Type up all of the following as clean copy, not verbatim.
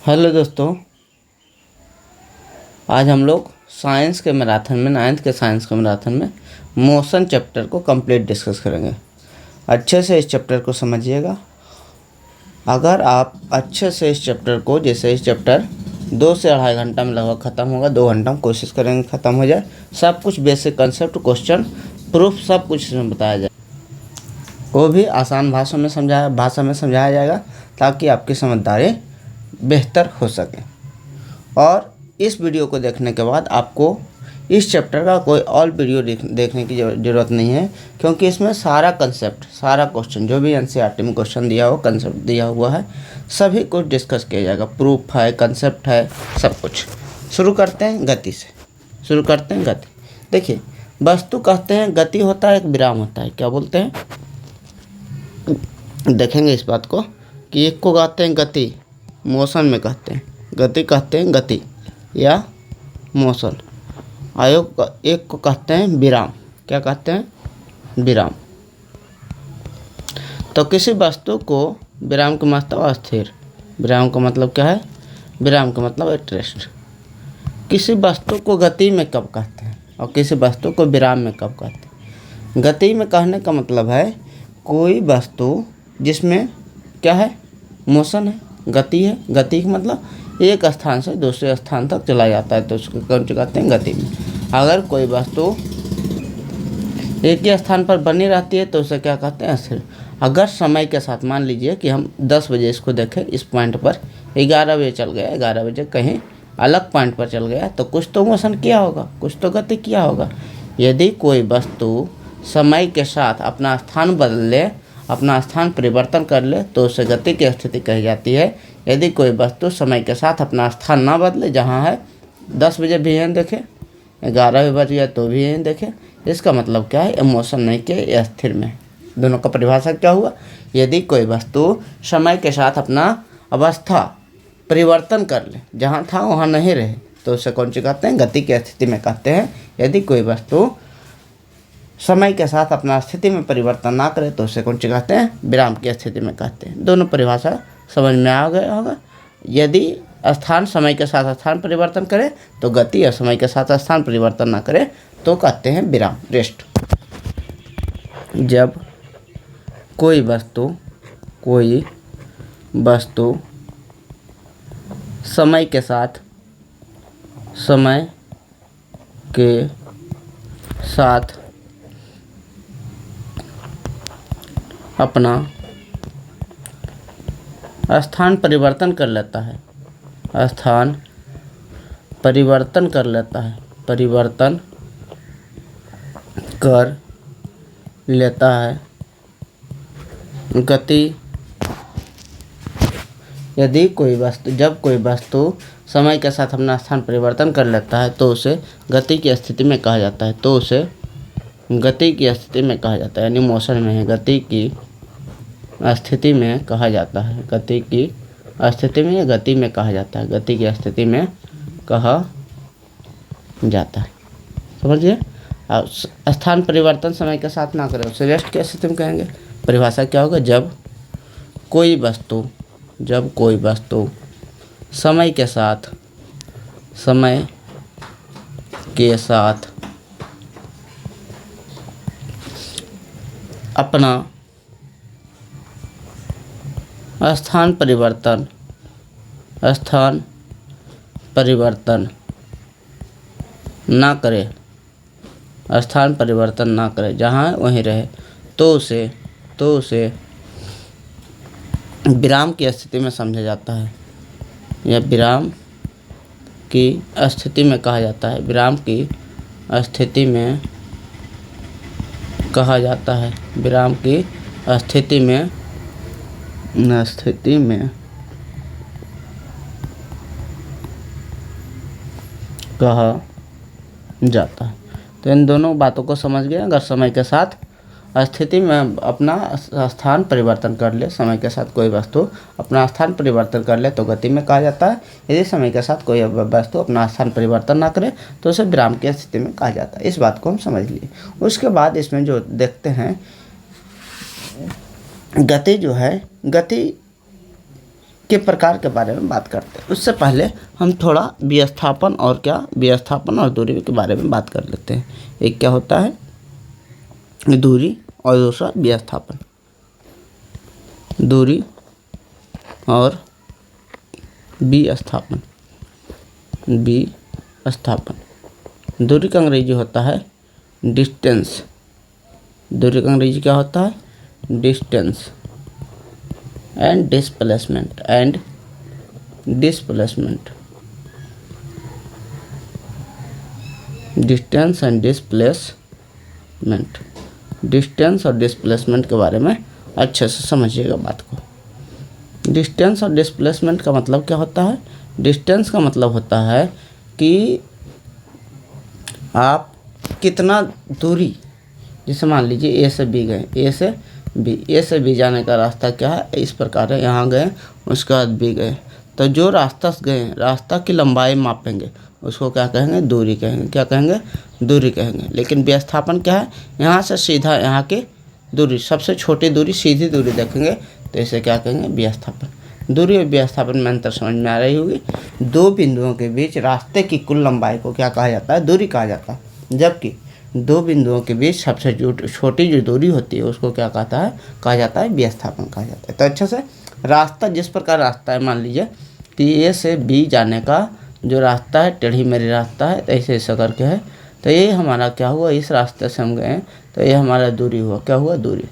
Hello दोस्तों, आज हम लोग साइंस के मैराथन में नाइन्थ के साइंस के मैराथन में मोशन चैप्टर को कंप्लीट डिस्कस करेंगे। अच्छे से इस चैप्टर को समझिएगा। अगर आप अच्छे से इस चैप्टर को, जैसे इस चैप्टर 2 से 2.5 घंटा में लगभग ख़त्म होगा, 2 घंटा में कोशिश करेंगे ख़त्म हो जाए। सब कुछ बेसिक कंसेप्ट, क्वेश्चन, प्रूफ सब कुछ इसमें बताया जाए। वो भी आसान भाषा में समझाया जाएगा ताकि आपकी समझदारी बेहतर हो सके। और इस वीडियो को देखने के बाद आपको इस चैप्टर का कोई और वीडियो देखने की ज़रूरत नहीं है, क्योंकि इसमें सारा कंसेप्ट, सारा क्वेश्चन, जो भी एनसीईआरटी में क्वेश्चन दिया हो, कंसेप्ट दिया हुआ है, सभी कुछ डिस्कस किया जाएगा। प्रूफ है, कंसेप्ट है, सब कुछ। शुरू करते हैं गति से। गति। देखिए, वस्तु कहते हैं, गति होता है, एक विराम होता है। क्या बोलते हैं? देखेंगे इस बात को कि एक को कहते हैं गति, मोशन में कहते हैं गति, कहते हैं गति या मोशन। एक को कहते हैं विराम। क्या कहते हैं? विराम। तो किसी वस्तु को विराम का मतलब अस्थिर, विराम का मतलब क्या है? विराम का मतलब एट रेस्ट। किसी वस्तु को गति में कब कहते हैं और किसी वस्तु को विराम में कब कहते हैं? गति में कहने का मतलब है कोई वस्तु जिसमें क्या है? मोशन है, गति है। गति का मतलब एक स्थान से दूसरे स्थान तक चला जाता है, तो उसको कौन सी कहते हैं? गति में। अगर कोई वस्तु एक ही स्थान पर बनी रहती है तो उसे क्या कहते हैं? अस्थिर। अगर समय के साथ, मान लीजिए कि हम 10 बजे इसको देखें, इस पॉइंट पर 11 बजे चल गया, 11 बजे कहीं अलग पॉइंट पर चल गया, तो कुछ तो मोशन किया होगा, कुछ तो गति किया होगा। यदि कोई वस्तु समय के साथ अपना स्थान बदल ले, अपना स्थान परिवर्तन कर ले, तो उसे गति की स्थिति कही जाती है। यदि कोई वस्तु समय के साथ अपना स्थान ना बदले, जहाँ है 10 बजे भी यहीं देखे, 11 बज गया तो भी यहीं देखे, इसका मतलब क्या है? मोशन नहीं किया, स्थिर में। दोनों का परिभाषा क्या हुआ? यदि कोई वस्तु समय के साथ अपना अवस्था परिवर्तन कर ले, जहाँ था वहाँ नहीं रहे, तो उसे कौन सी कहते हैं? गति की स्थिति में कहते हैं। यदि कोई वस्तु समय के साथ अपना स्थिति में परिवर्तन ना करे तो उसे कौन सी कहते हैं? विराम की स्थिति में कहते हैं। दोनों परिभाषा समझ में आ गया होगा। यदि स्थान समय के साथ स्थान परिवर्तन करे तो गति, और समय के साथ स्थान परिवर्तन ना करे तो कहते हैं विराम, रेस्ट। जब कोई वस्तु समय के साथ अपना स्थान परिवर्तन कर लेता है, गति। यदि जब कोई वस्तु समय के साथ अपना स्थान परिवर्तन कर लेता है तो उसे गति की स्थिति में कहा जाता है, यानी मोशन में है, गति की स्थिति में कहा जाता है, गति की स्थिति में कहा जाता है। समझिए। और स्थान परिवर्तन समय के साथ ना करें उसे रेस्ट की स्थिति में कहेंगे। परिभाषा क्या होगा? जब कोई वस्तु समय के साथ अपना स्थान परिवर्तन ना करे, जहाँ वहीं रहे, तो उसे विराम की स्थिति में समझा जाता है, या विराम की स्थिति में कहा जाता है। विराम की स्थिति में कहा जाता है, विराम की स्थिति में कहा जाता है। तो इन दोनों बातों को समझ गए। अगर समय के साथ स्थिति में अपना स्थान परिवर्तन कर ले, समय के साथ कोई वस्तु अपना स्थान परिवर्तन कर ले तो गति में कहा जाता है। यदि समय के साथ कोई वस्तु अपना स्थान परिवर्तन ना करे तो उसे विराम की स्थिति में कहा जाता है। इस बात को हम समझ लिए। उसके बाद इसमें जो देखते हैं, गति जो है, गति के प्रकार के बारे में बात करते हैं। उससे पहले हम थोड़ा विस्थापन और विस्थापन और दूरी के बारे में बात कर लेते हैं। एक क्या होता है दूरी और दूसरा विस्थापन। दूरी और विस्थापन। दूरी का अंग्रेजी होता है डिस्टेंस। दूरी का अंग्रेजी क्या होता है distance. And displacement. Distance and displacement. Distance और डिस्प्लेसमेंट के बारे में अच्छे से समझिएगा बात को। डिस्टेंस और डिस्प्लेसमेंट का मतलब क्या होता है। डिस्टेंस का मतलब होता है कि आप कितना दूरी, जैसे मान लीजिए ए से बी गए, ए से बी जाने का रास्ता क्या है इस प्रकार है, यहाँ गए उसके बाद बी गए, तो जो रास्ता से गए रास्ता की लंबाई मापेंगे उसको क्या कहेंगे दूरी कहेंगे। क्या कहेंगे दूरी कहेंगे। लेकिन विस्थापन क्या है, यहाँ से सीधा यहाँ की दूरी, सबसे छोटी दूरी सीधी दूरी देखेंगे तो इसे क्या कहेंगे विस्थापन। दूरी और विस्थापन में अंतर समझ में आ रही होगी। दो बिंदुओं के बीच रास्ते की कुल लंबाई को क्या कहा जाता है दूरी कहा जाता है, जबकि दो बिंदुओं के बीच सबसे छोटी जो दूरी होती है उसको क्या कहा जाता है विस्थापन कहा जाता है। तो अच्छे से रास्ता, जिस प्रकार रास्ता है, मान लीजिए कि ए से बी जाने का जो रास्ता है टेढ़ी मेढ़ी रास्ता है, तो ऐसे करके है, तो ये हमारा क्या हुआ, इस रास्ते से हम गए तो ये हमारा दूरी हुआ, क्या हुआ दूरी।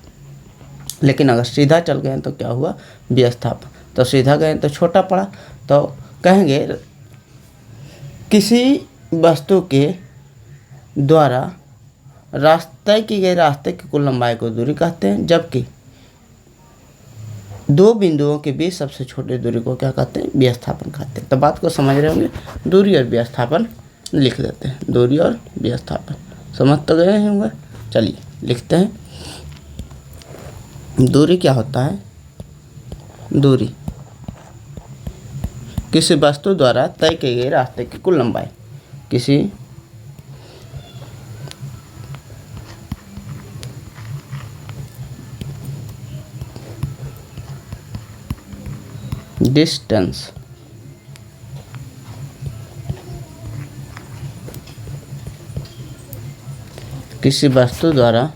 लेकिन अगर सीधा चल गए तो क्या हुआ विस्थापन। तो सीधा गए तो छोटा पड़ा, तो कहेंगे किसी वस्तु के द्वारा रास्ते की गई रास्ते की कुल लंबाई को दूरी कहते हैं, जबकि दो बिंदुओं के बीच सबसे छोटी दूरी को क्या कहते हैं विस्थापन कहते हैं। तो बात को समझ रहे होंगे। दूरी और विस्थापन लिख देते हैं। दूरी और विस्थापन समझ तो गए होंगे। चलिए लिखते हैं। दूरी क्या होता है। दूरी किसी वस्तु द्वारा तय की गई रास्ते की कुल लंबाई। किसी डिस्टेंस किसी वस्तु द्वारा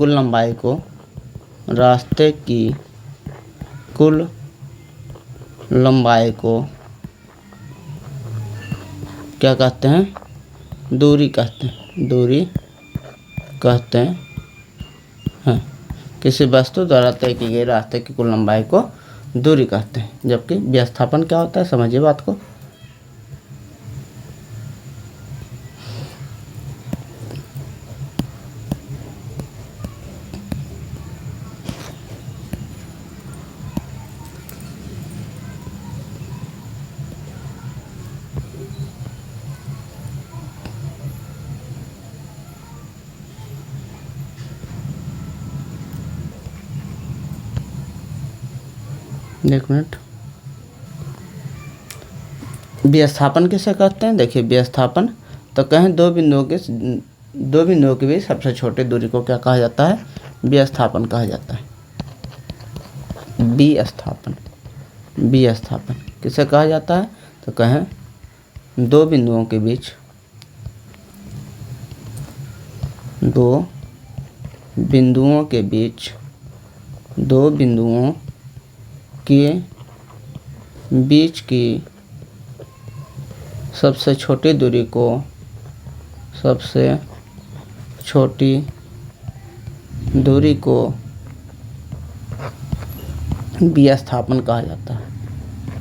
तय की गई रास्ते की कुल लंबाई को क्या कहते हैं दूरी कहते हैं। किसी वस्तु द्वारा तय की गई रास्ते की कुल लंबाई को दूरी कहते हैं, जबकि विस्थापन क्या होता है समझिए बात को। एक मिनट। विस्थापन किसे कहते हैं। देखिए विस्थापन तो कहें दो बिंदुओं के बीच सबसे छोटी दूरी को क्या कहा जाता है विस्थापन कहा जाता है। विस्थापन किसे कहा जाता है तो कहें दो बिंदुओं के बीच की सबसे छोटी दूरी को विस्थापन कहा जाता है।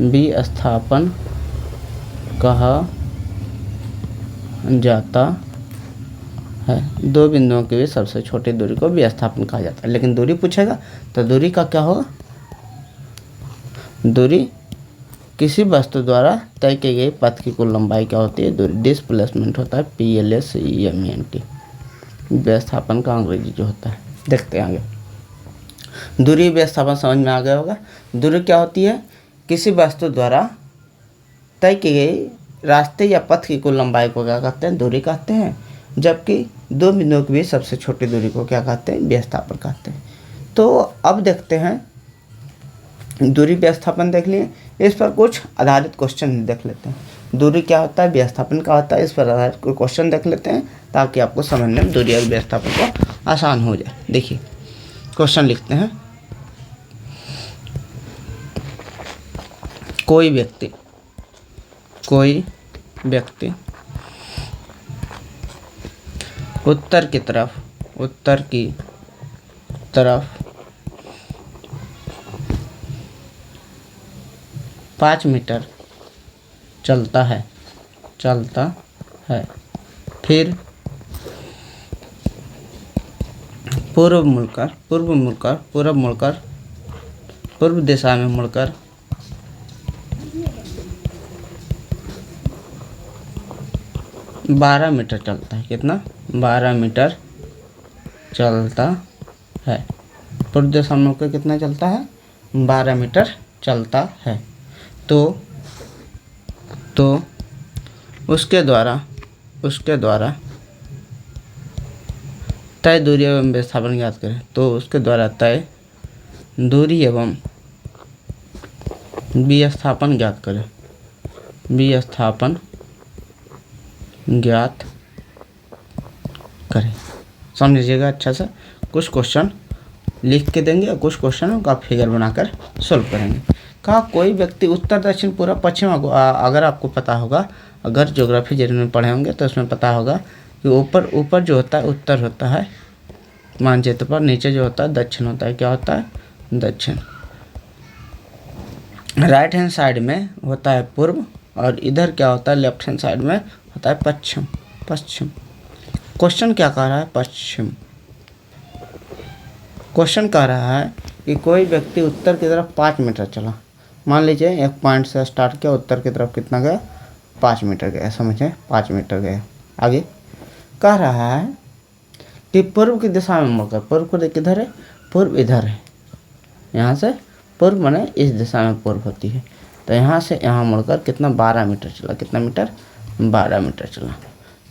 विस्थापन कहा जाता है। दो बिंदुओं के बीच सबसे छोटी दूरी को विस्थापन कहा जाता है। लेकिन दूरी पूछेगा तो दूरी का क्या होगा। दूरी किसी वस्तु द्वारा तय की गई पथ की कुल लंबाई क्या होती है दूरी। डिस्प्लेसमेंट होता है PLACEMENT। विस्थापन का अंग्रेजी जो होता है। देखते हैं आगे। दूरी विस्थापन समझ में आ गया होगा। दूरी क्या होती है किसी वस्तु द्वारा तय की गई रास्ते या पथ की कुल लंबाई को क्या कहते हैं? दूरी कहते हैं। जबकि दो बिंदुओं के बीच सबसे छोटी दूरी को क्या कहते हैं? विस्थापन कहते हैं। तो अब देखते हैं, दूरी विस्थापन देख लिए, इस पर कुछ आधारित क्वेश्चन देख लेते हैं। दूरी क्या होता है, विस्थापन क्या होता है, इस पर आधारित कोई क्वेश्चन देख लेते हैं ताकि आपको समझने में दूरी और विस्थापन को आसान हो जाए। देखिए क्वेश्चन लिखते हैं। कोई व्यक्ति उत्तर की तरफ 5 मीटर चलता है। फिर पूर्व दिशा में मुड़कर 12 मीटर चलता है। कितना? 12 मीटर चलता है। पूर्व दिशा में मुड़कर कितना चलता है? 12 मीटर चलता है। तो उसके द्वारा तय दूरी एवं विस्थापन ज्ञात करें। तो उसके द्वारा तय दूरी एवं विस्थापन ज्ञात करें। समझ लीजिएगा अच्छा से। कुछ क्वेश्चन लिख के देंगे और कुछ क्वेश्चन का फिगर बनाकर सोल्व करेंगे। कहा कोई व्यक्ति उत्तर, दक्षिण, पूर्व, पश्चिम, अगर आपको पता होगा, अगर ज्योग्राफी जिन्होंने पढ़े होंगे तो उसमें पता होगा कि ऊपर जो होता है उत्तर होता है मानचित्र पर, नीचे जो होता है दक्षिण होता है। क्या होता है? दक्षिण। राइट हैंड साइड में होता है पूर्व और इधर क्या होता है? लेफ्ट हैंड साइड में होता है पश्चिम। क्वेश्चन क्या कह रहा है? पश्चिम। क्वेश्चन कह रहा है कि कोई व्यक्ति उत्तर की तरफ 5 मीटर चला। मान लीजिए एक पॉइंट से स्टार्ट किया, उत्तर की तरफ कितना गया? 5 मीटर गया। समझे? 5 मीटर गया। आगे कह रहा है कि पूर्व की दिशा में मुड़कर, पूर्व को किधर है? पूर्व इधर है। यहाँ से पूर्व माने इस दिशा में पूर्व होती है। तो यहाँ से यहाँ मुड़कर कितना? 12 मीटर चला। कितना मीटर? 12 मीटर चला।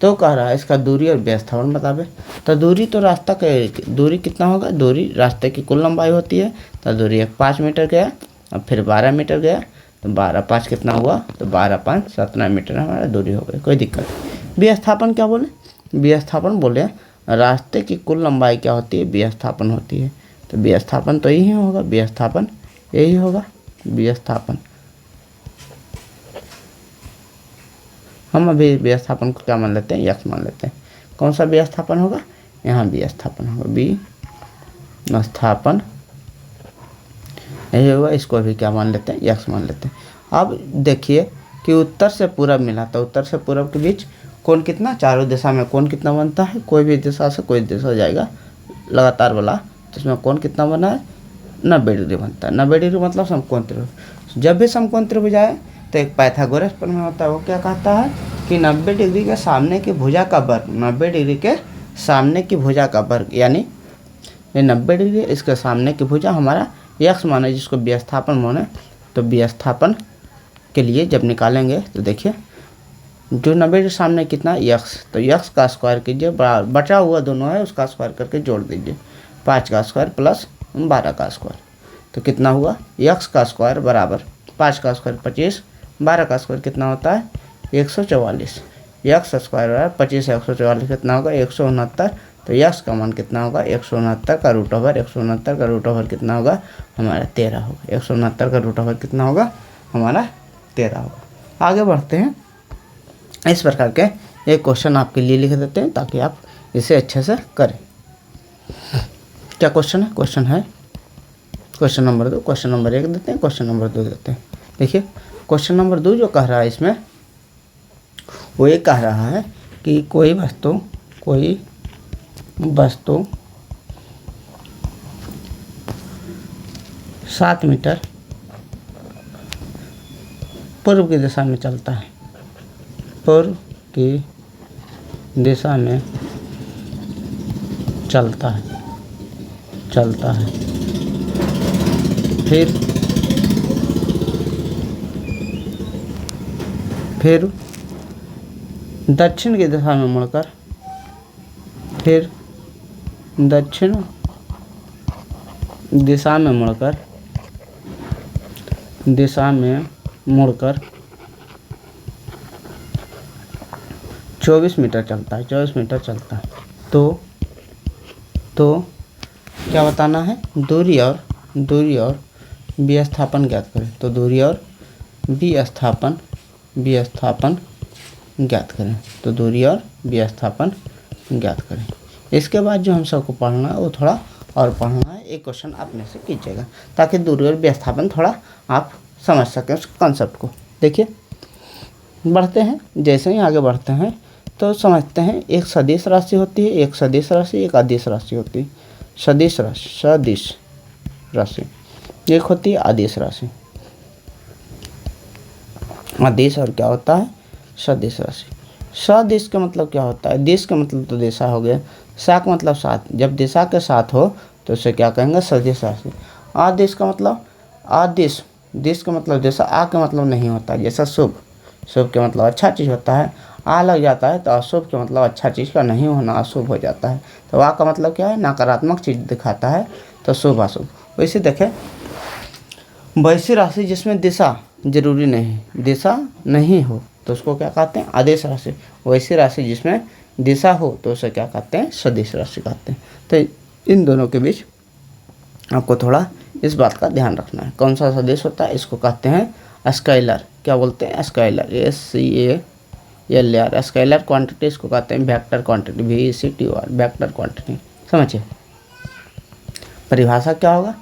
तो कह रहा है इसका दूरी और विस्थापन बतावे। तो दूरी तो रास्ता का दूरी कितना होगा? दूरी रास्ते की कुल लंबाई होती है। तो दूरी 5 मीटर गया, अब फिर 12 मीटर गया, तो 12 5 कितना हुआ? तो 12 5 17 मीटर हमारा दूरी हो गई। कोई दिक्कत नहीं। विस्थापन क्या बोले? विस्थापन बोले रास्ते की कुल लंबाई क्या होती है? विस्थापन होती है। तो विस्थापन तो यही होगा, विस्थापन यही होगा। विस्थापन हम अभी विस्थापन को क्या मान लेते हैं? यक्स मान लेते हैं। कौन सा विस्थापन होगा? यहाँ विस्थापन होगा। विस्थापन यही होगा। इसको भी क्या मान लेते हैं? यक्स मान लेते हैं। अब देखिए कि उत्तर से पूरब मिला, तो उत्तर से पूरब के बीच कोण कितना? चारों दिशा में कोण कितना बनता है? कोई भी दिशा से कोई दिशा जाएगा लगातार वाला, तो इसमें कोण कितना बना है? 90 डिग्री बनता है। 90 डिग्री मतलब समकोण त्रिभुज। जब भी समकोण त्रिभुज आए तो एक पाइथागोरस प्रमेय होता है। वो क्या कहता है कि 90 डिग्री के सामने की भुजा का वर्ग, 90 डिग्री के सामने की भुजा का वर्ग, यानी ये 90 डिग्री इसके सामने की भुजा हमारा यक्स माने, जिसको विस्थापन माने। तो विस्थापन के लिए जब निकालेंगे तो देखिए जो 90 के सामने कितना? यक्स। तो यक्स का स्क्वायर कीजिए, बचा हुआ दोनों है उसका स्क्वायर करके जोड़ दीजिए। 5 का स्क्वायर प्लस 12 का स्क्वायर, तो कितना हुआ? यक्स का स्क्वायर बराबर 5 का स्क्वायर 25, 12 का स्क्वायर कितना होता है? 144। यक्स स्क्वायर बराबर 25 144 कितना होगा? 169। तो यक्स का मान कितना होगा? 169 का रूट ओवर, 169 का रूट ओवर कितना होगा? हमारा 13 होगा। 169 का रूट ओवर कितना होगा? हमारा 13 होगा। आगे बढ़ते हैं। इस प्रकार के एक क्वेश्चन आपके लिए लिख देते हैं ताकि आप इसे अच्छे से करें। क्या क्वेश्चन है? क्वेश्चन है क्वेश्चन नंबर 2। क्वेश्चन नंबर 1 देते हैं, क्वेश्चन नंबर 2 देते हैं। देखिए क्वेश्चन नंबर 2 जो कह रहा है इसमें वो ये कह रहा है कि कोई वस्तु 7 मीटर पूर्व की दिशा में चलता है। पूर्व की दिशा में चलता है। फिर दक्षिण की दिशा में मुड़कर, फिर दक्षिण दिशा में मुड़कर, दिशा में मुड़कर 24 मीटर चलता है, 24 मीटर चलता है। तो क्या बताना है, दूरी और विस्थापन ज्ञात करें। तो दूरी और विस्थापन ज्ञात करें। तो दूरी और विस्थापन ज्ञात करें। इसके बाद जो हम सबको पढ़ना है वो थोड़ा और पढ़ना है। एक क्वेश्चन आप में से कीजिएगा ताकि दूरी और विस्थापन थोड़ा आप समझ सकें उस कॉन्सेप्ट को। देखिए बढ़ते हैं, जैसे ही आगे बढ़ते हैं तो समझते हैं। एक सदिश राशि होती है, एक सदिश राशि, एक अदिश राशि होती है। सदिश राशि एक होती है अदिश राशि। अदिश और क्या होता है, सदिश राशि। सदिश का मतलब क्या होता है, दिश का मतलब तो दिशा हो गया, सा का मतलब साथ। जब दिशा के साथ हो तो उसे क्या कहेंगे, सदिश राशि। अदिश का मतलब अदिश, दिश का मतलब दिशा, आ का मतलब नहीं होता। जैसा शुभ, शुभ के मतलब अच्छा चीज़ होता है, आ लग जाता है तो अशुभ के मतलब अच्छा चीज़ का नहीं होना अशुभ हो जाता है। तो आ का मतलब क्या है, नकारात्मक चीज़ दिखाता है, तो शुभ अशुभ। वैसे देखें वैसी राशि जिसमें दिशा जरूरी नहीं, दिशा नहीं हो तो उसको क्या कहते हैं, आदेश राशि। वैसी राशि जिसमें दिशा हो तो उसे क्या कहते हैं, सदिश राशि कहते हैं। तो इन दोनों के बीच आपको थोड़ा इस बात का ध्यान रखना है। कौन सा सदिश होता है, इसको कहते हैं स्केलर। क्या बोलते हैं, स्केलर, SCALR। स्केलर क्वांटिटी इसको कहते हैं vector quantity, VECTOR, vector quantity. समझिए परिभाषा क्या होगा,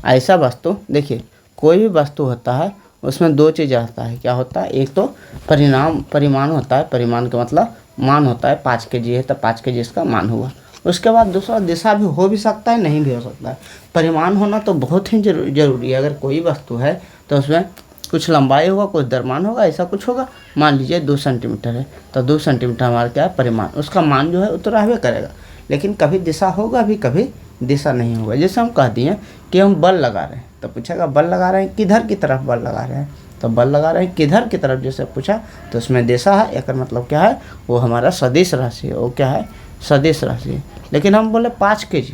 ऐसा वस्तु, देखिए कोई भी वस्तु होता है उसमें दो चीज़ आता है। क्या होता है, एक तो परिमाण होता है। परिमाण का मतलब मान होता है। 5 kg है तो 5 kg इसका मान हुआ। उसके बाद दूसरा दिशा भी हो भी सकता है, नहीं भी हो सकता है। परिमाण होना तो बहुत ही जरूरी है। अगर कोई वस्तु है तो उसमें कुछ लंबाई होगा, कुछ द्रव्यमान होगा, ऐसा कुछ होगा। मान लीजिए 2 सेंटीमीटर है तो 2 सेंटीमीटर हमारा क्या है, परिमाण। उसका मान जो है उतना रहबे करेगा, लेकिन कभी दिशा होगा भी, कभी दिशा नहीं होगा। जैसे हम कह दिए कि हम बल लगा रहे हैं तो पूछेगा बल लगा रहे हैं किधर की तरफ बल लगा रहे हैं, तो बल लगा रहे हैं किधर की तरफ जैसे पूछा तो उसमें दिशा है। एक मतलब क्या है, वो हमारा सदिश राशि है। वो क्या है, सदिश राशि है। लेकिन हम बोले 5 kg,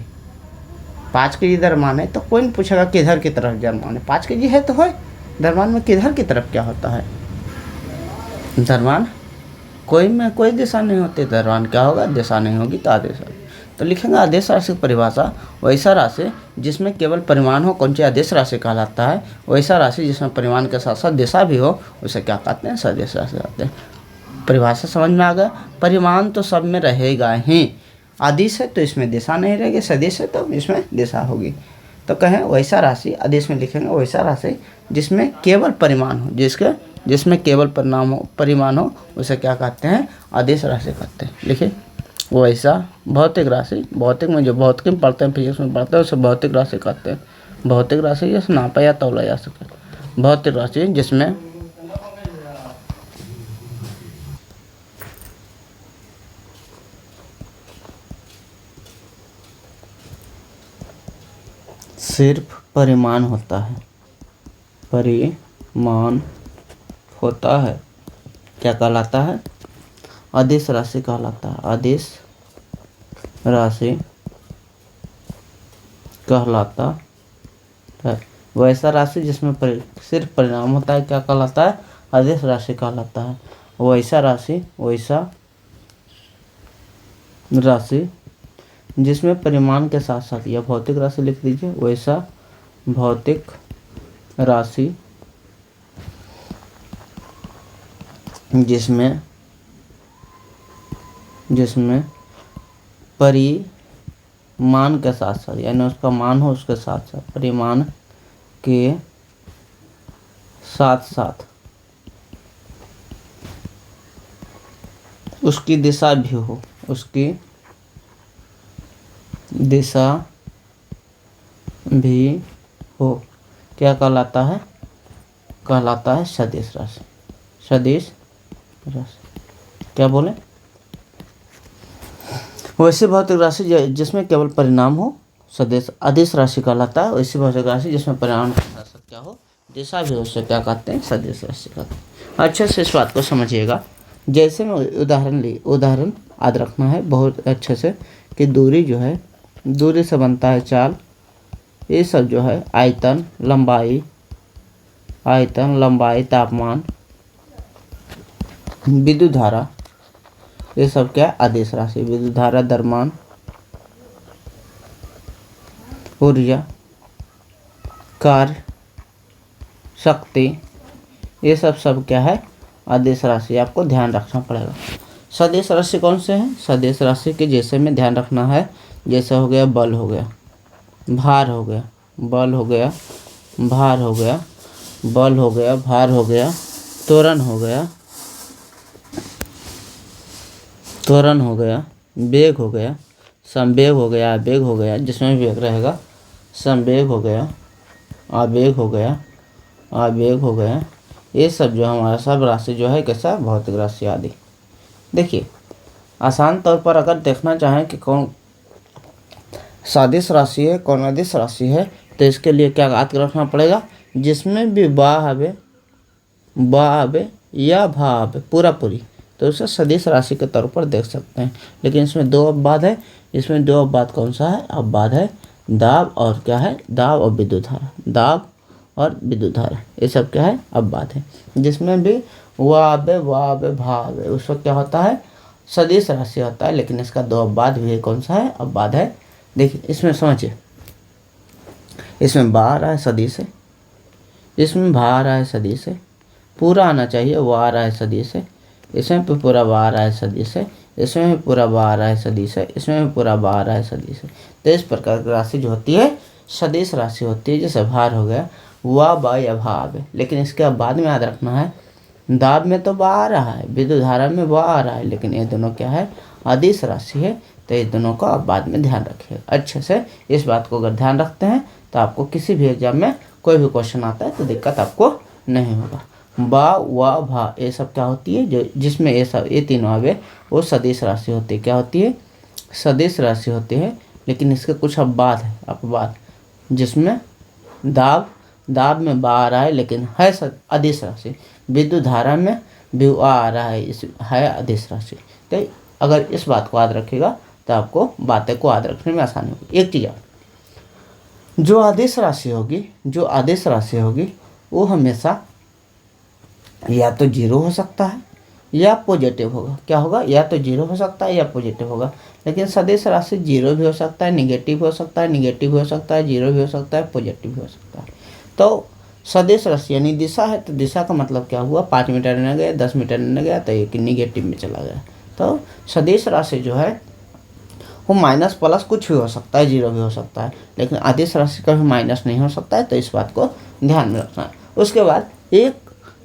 5 kg द्रव्यमान है तो कोई नहीं पूछेगा किधर की तरफ द्रव्यमान है। 5 kg है तो है, द्रव्यमान में किधर की तरफ क्या होता है, द्रव्यमान कोई में कोई दिशा नहीं होती। द्रव्यमान क्या होगा, दिशा नहीं होगी तो आदेश राशि। तो लिखेंगे आदेश राशि की परिभाषा, वैसा राशि जिसमें केवल परिमाण हो, कौन सी आदेश राशि कहलाता है। वैसा राशि जिसमें परिमाण के साथ साथ दिशा भी हो उसे क्या कहते हैं, सदिश राशि कहते हैं। परिभाषा समझ में आ गया। परिमाण तो सब में रहेगा ही, आदिश है तो इसमें दिशा नहीं रहेगी, सदिश है तो इसमें दिशा होगी। तो कहें वैसा राशि, आदेश में लिखेंगे वैसा राशि जिसमें केवल परिमाण हो, जिसमें केवल परिमाण हो उसे क्या कहते हैं, आदेश राशि कहते हैं। लिखिए वैसा भौतिक राशि, भौतिक में जो भौतिक में पढ़ते हैं, फिजिक्स में पढ़ते हैं, उसे भौतिक राशि कहते हैं। भौतिक राशि जिसे नापा या तौला जा सके। भौतिक राशि जिसमें सिर्फ परिमाण होता है, परिमाण होता है, क्या कहलाता है, आदेश राशि कहलाता है। आदेश राशि कहलाता है। वैसा राशि जिसमें सिर्फ परिणाम होता है क्या कहलाता है, आदेश राशि कहलाता है। वैसा राशि जिसमें परिमाण के साथ साथ, या भौतिक राशि लिख दीजिए, वैसा भौतिक राशि जिसमें परिमाण के साथ साथ, यानी उसका मान हो उसके साथ साथ, परिमाण के साथ साथ उसकी दिशा भी हो, उसकी दिशा भी हो, क्या कहलाता है, कहलाता है सदिश राशि। सदिश राशि क्या बोले, वैसे भौतिक राशि जिसमें केवल परिणाम हो, सदिश आदेश राशि कहलाता है। वैसी भौतिक राशि जिसमें परिणाम के साथ साथ क्या हो, दिशा भी हो, उससे क्या कहते हैं, सदिश राशि कहते हैं। अच्छे से इस बात को समझिएगा। जैसे मैं उदाहरण याद रखना है बहुत अच्छे से कि दूरी जो है, दूरी से बनता है चाल, ये सब जो है आयतन, लंबाई, तापमान, विद्युत धारा, ये सब क्या है आदेश राशि। विद्युत धारा, द्रव्यमान, ऊर्जा, कार्य, शक्ति, ये सब क्या है आदेश राशि। आपको ध्यान रखना पड़ेगा। सदिश राशि कौन से हैं? सदिश राशि के जैसे में ध्यान रखना है, जैसे हो गया बल हो गया, भार हो गया, बल हो गया, भार हो गया, बल हो गया, भार हो गया, त्वरण हो गया, वेग हो गया, संवेग हो गया, आवेग हो गया, जिसमें वेग रहेगा, संवेग हो गया, आवेग हो गया, ये सब जो हमारा सब राशि जो है कैसा भौतिक राशि आदि। देखिए आसान तौर पर अगर देखना चाहें कि कौन सदिश राशि है कौन अदिश राशि है, तो इसके लिए क्या याद रखना पड़ेगा, जिसमें भी बा आवे या भा आवे पूरी, तो उसे सदिश राशि के तौर पर देख सकते हैं। लेकिन इसमें दो अपवाद है। इसमें दो अपवाद कौन सा है? अपवाद है दाब और क्या है, दाब और विद्युत धारा। दाब और विद्युत धारा ये सब क्या है अपवाद है। जिसमें भी वह आवे भा आवे उस वक्त क्या होता है सदिश राशि होता है। लेकिन इसका दो अपवाद भी है। कौन सा है? अपवाद है। देखिए इसमें समझिए, इसमें बा आ रहा है सदिश है, इसमें भा आ रहा है सदिश है, पूरा आना चाहिए वो आ रहा है सदिश है, इसमें भी पूरा बा आ रहा है सदिश है, इसमें भी पूरा बा आ रहा है सदिश है, इसमें भी पूरा बा आ रहा है सदिश है। तो इस प्रकार की राशि जो होती है सदिश राशि होती है। जैसे भार हो गया वा बा या भा आवे। लेकिन इसके अब बाद में याद रखना है दाब में तो बा आ रहा है, विद्युत धारा में बा आ रहा है, लेकिन ये दोनों क्या है अदिश राशि है। तो ये दोनों का अब बाद में ध्यान रखिए अच्छे से। इस बात को अगर ध्यान रखते हैं तो आपको किसी भी एग्जाम में कोई भी क्वेश्चन आता है तो दिक्कत आपको नहीं होगा। बा वा भा ये सब क्या होती है, जो जिसमें ये तीनों आवे वो सदिश राशि होती है। क्या होती है? सदिश राशि होती है। लेकिन इसके कुछ अपवाद जिसमें दाब में बा आ रहा है लेकिन है अदिश राशि। विद्युत धारा में भी आ रहा है, इस है अदिश राशि। तो अगर इस बात को याद रखिएगा तो आपको बातें को याद रखने में आसानी होगी। एक चीज़ जो आदेश राशि होगी वो हमेशा या तो जीरो हो सकता है या पॉजिटिव होगा। क्या होगा? या तो जीरो हो सकता है या पॉजिटिव होगा। लेकिन सदिश राशि जीरो भी हो सकता है, निगेटिव हो सकता है, जीरो भी हो सकता है, पॉजिटिव भी हो सकता है। तो सदिश राशि यानी दिशा है, तो दिशा का मतलब क्या हुआ 5 मीटर न गया, 10 मीटर न गया तो एक निगेटिव में चला गया। तो सदिश राशि जो है वो माइनस प्लस कुछ भी हो सकता है, जीरो भी हो सकता है। लेकिन आदिश राशि का भी माइनस नहीं हो सकता है। तो इस बात को ध्यान में रखना है। उसके बाद एक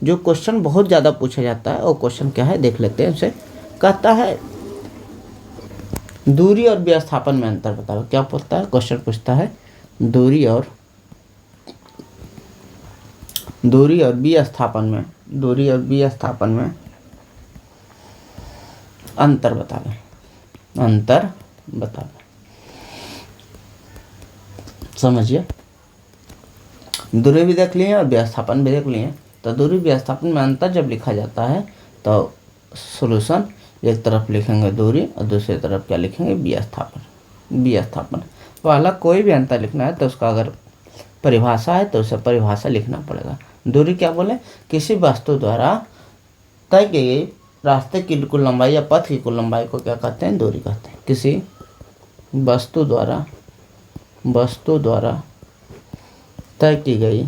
जो क्वेश्चन बहुत ज़्यादा पूछा जाता है वो क्वेश्चन क्या है देख लेते हैं। उसे कहता है दूरी और विस्थापन में अंतर बताओ। क्या पूछता है? क्वेश्चन पूछता है दूरी और विस्थापन में अंतर बताओ। समझिए, दूरी भी देख लिए और विस्थापन भी देख लिए। तो दूरी विस्थापन में अंतर जब लिखा जाता है तो सॉल्यूशन एक तरफ लिखेंगे दूरी और दूसरी तरफ क्या लिखेंगे विस्थापन। पहला कोई भी अंतर लिखना है तो उसका अगर परिभाषा है तो उसे परिभाषा लिखना पड़ेगा। दूरी क्या बोले? किसी वस्तु द्वारा तय की गई रास्ते की कुल लंबाई या पथ की कुल लंबाई को क्या कहते हैं? दूरी कहते हैं। किसी वस्तु द्वारा तय की गई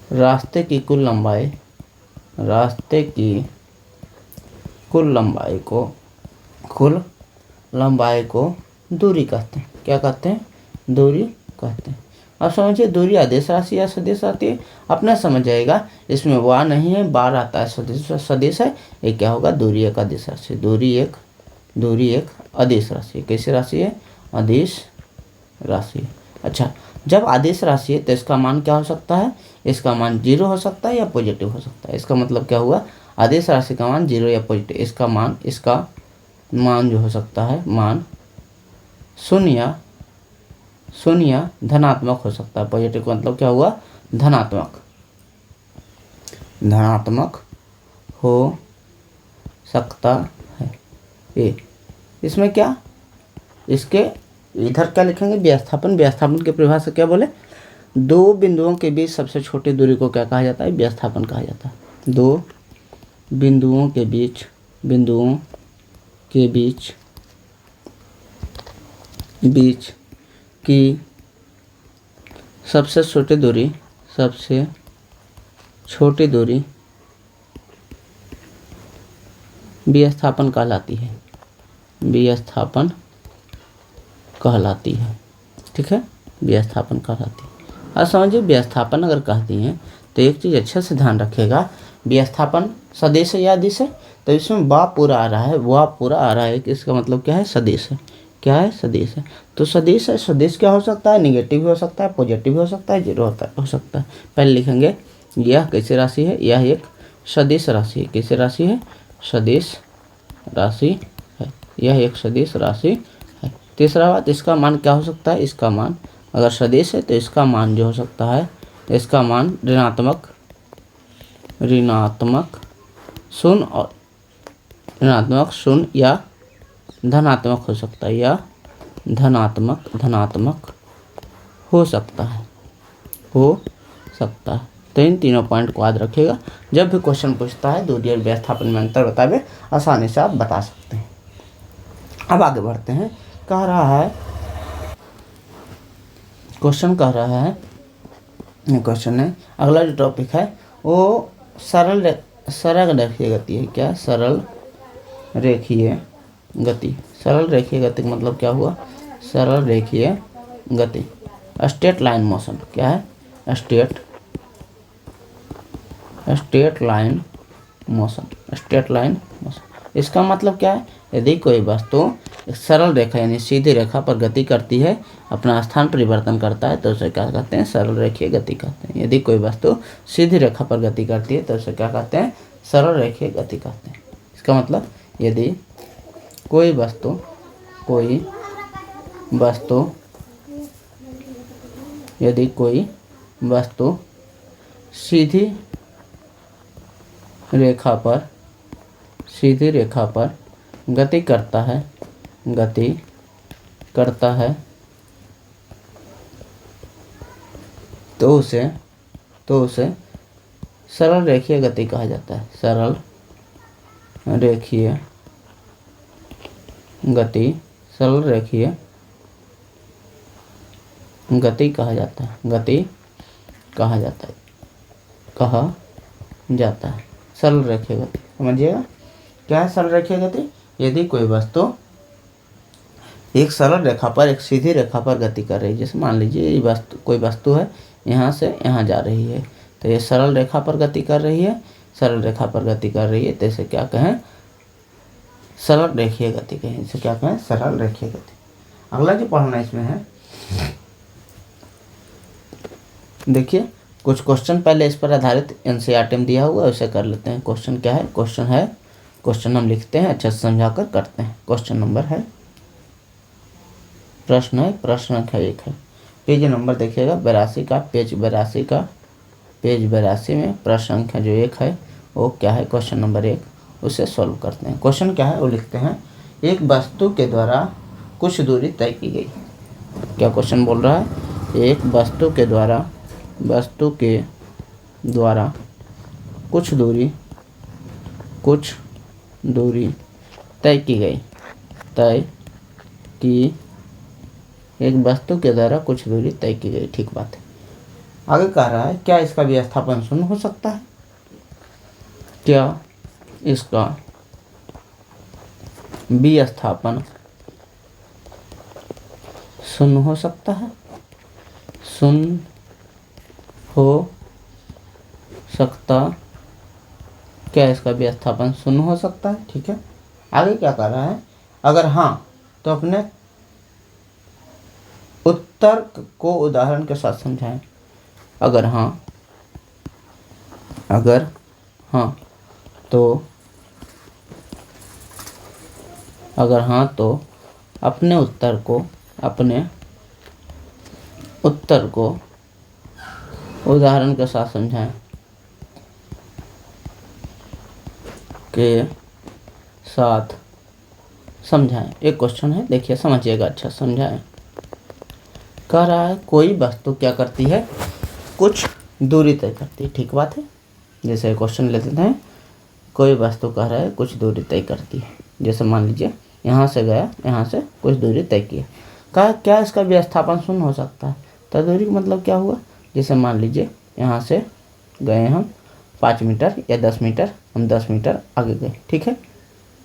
रास्ते की कुल लंबाई को दूरी कहते हैं। क्या कहते हैं? दूरी कहते हैं। अब समझिए दूरी आदेश राशि या सदिश आती है अपना समझ जाएगा। इसमें वा नहीं है, बार आता है, सदिश है। ये क्या होगा? दूरी एक आदेश राशि। दूरी एक आदेश राशि। कैसी राशि है? आदेश राशि। अच्छा, जब आदेश राशि है तो इसका मान क्या हो सकता है? इसका मान जीरो हो सकता है या पॉजिटिव हो सकता है। इसका मतलब क्या हुआ? आदेश राशि का मान जीरो या पॉजिटिव। इसका मान जो हो सकता है मान शून्य धनात्मक हो सकता है। पॉजिटिव का मतलब क्या हुआ? धनात्मक धनात्मक हो सकता है। ए इसमें क्या, इसके इधर क्या लिखेंगे, व्यस्थापन। व्यस्थापन की परिभाषा क्या बोले, दो बिंदुओं के बीच सबसे छोटी दूरी को क्या कहा जाता है, व्यस्थापन कहा जाता है। दो बिंदुओं के बीच की सबसे छोटी दूरी व्यस्थापन कहलाती है। व्यस्थापन कहलाती है, ठीक है, व्यस्थापन कहलाती है। अब समझिए, व्यस्थापन अगर कहती हैं तो एक चीज़ अच्छे से ध्यान रखिएगा, व्यस्थापन सदिश है या दिश है, तो इसमें वा पूरा आ रहा है, वा पूरा आ रहा है कि इसका मतलब क्या है, सदिश है। क्या है, सदिश है। तो सदिश है, सदिश क्या हो सकता है, निगेटिव भी हो सकता है, पॉजिटिव भी हो सकता है, जीरो हो सकता है। पहले लिखेंगे यह कैसी राशि है, यह एक सदिश राशि है। कैसी राशि है, सदिश राशि है, यह एक सदिश राशि है। तीसरा बात, इसका मान क्या हो सकता है, इसका मान अगर सदिश है तो इसका मान जो हो सकता है, इसका मान ऋणात्मक शून्य और ऋणात्मक शून्य या धनात्मक हो सकता है, या धनात्मक हो सकता है, तो इन तीनों पॉइंट को याद रखिएगा। जब भी क्वेश्चन पूछता है दूरी और व्यस्थापन में अंतर बतावे, आसानी से आप बता सकते हैं। अब आगे बढ़ते हैं। कह रहा है, क्वेश्चन कह रहा है, क्वेश्चन है अगला जो टॉपिक है वो सरल रेखीय गति है। क्या, सरल रेखीय गति। सरल रेखीय गति का मतलब क्या हुआ, सरल रेखीय गति, स्ट्रेट लाइन मोशन। क्या है, स्ट्रेट लाइन मोशन। इसका मतलब क्या है, यदि कोई वस्तु एक सरल रेखा यानी सीधी रेखा पर गति करती है, अपना स्थान परिवर्तन करता है, तो उसे क्या कहते हैं, सरल रेखीय गति कहते हैं। यदि कोई वस्तु सीधी रेखा पर गति करती है तो उसे क्या कहते हैं, सरल रेखीय गति कहते हैं। इसका मतलब यदि कोई वस्तु सीधी रेखा पर गति करता है तो उसे सरल रेखीय गति कहा जाता है। सरल रेखीय गति कहा जाता है। सरल रेखीय गति समझिएगा, क्या है सरल रेखीय गति, यदि कोई वस्तु एक सरल रेखा पर, एक सीधी रेखा पर गति कर रही है। जैसे मान लीजिए ये कोई वस्तु है, यहाँ से यहाँ जा रही है, तो ये सरल रेखा पर गति कर रही है, तो इसे क्या कहें, सरल रेखीय गति कहें। इसे क्या कहें, सरल रेखीय गति। अगला जो पढ़ना इसमें है, देखिए कुछ क्वेश्चन पहले इस पर आधारित एनसीईआरटी में दिया हुआ है, उसे कर लेते हैं। क्वेश्चन क्या है, क्वेश्चन हम लिखते हैं, अच्छे से समझा कर करते हैं। क्वेश्चन नंबर है, प्रश्न संख्या 1 है। पेज नंबर देखिएगा 82 का, पेज 82 में प्रश्न संख्या जो 1 है वो क्या है, क्वेश्चन नंबर 1, उसे सॉल्व करते हैं। क्वेश्चन क्या है वो लिखते हैं, एक वस्तु के द्वारा कुछ दूरी तय की गई। क्या क्वेश्चन बोल रहा है, एक वस्तु के द्वारा कुछ दूरी तय की गई। एक वस्तु के द्वारा कुछ दूरी तय की गई, ठीक बात है। आगे कह रहा है, क्या इसका विस्थापन शून्य हो सकता है, क्या इसका विस्थापन शून्य हो सकता है, शून्य हो सकता, क्या इसका विस्थापन शून्य हो सकता है, ठीक है। आगे क्या कर रहा है, अगर हाँ तो अपने उत्तर को उदाहरण के साथ समझाएं। अगर हाँ तो अपने उत्तर को उदाहरण के साथ समझाएं के साथ समझाएं। एक क्वेश्चन है, देखिए समझिएगा, अच्छा समझाएं। कह रहा है कोई वस्तु क्या करती है, कुछ दूरी तय करती है। ठीक बात है। जैसे क्वेश्चन ले लेते हैं, कोई वस्तु कह रहा है कुछ दूरी तय करती है। जैसे मान लीजिए यहाँ से गया, यहाँ से कुछ दूरी तय की है। कहा क्या इसका विस्थापन शून्य हो सकता है। तो दूरी का मतलब क्या हुआ, जैसे मान लीजिए यहाँ से गए हम 5 मीटर या 10 मीटर, हम 10 मीटर आगे गए। ठीक है,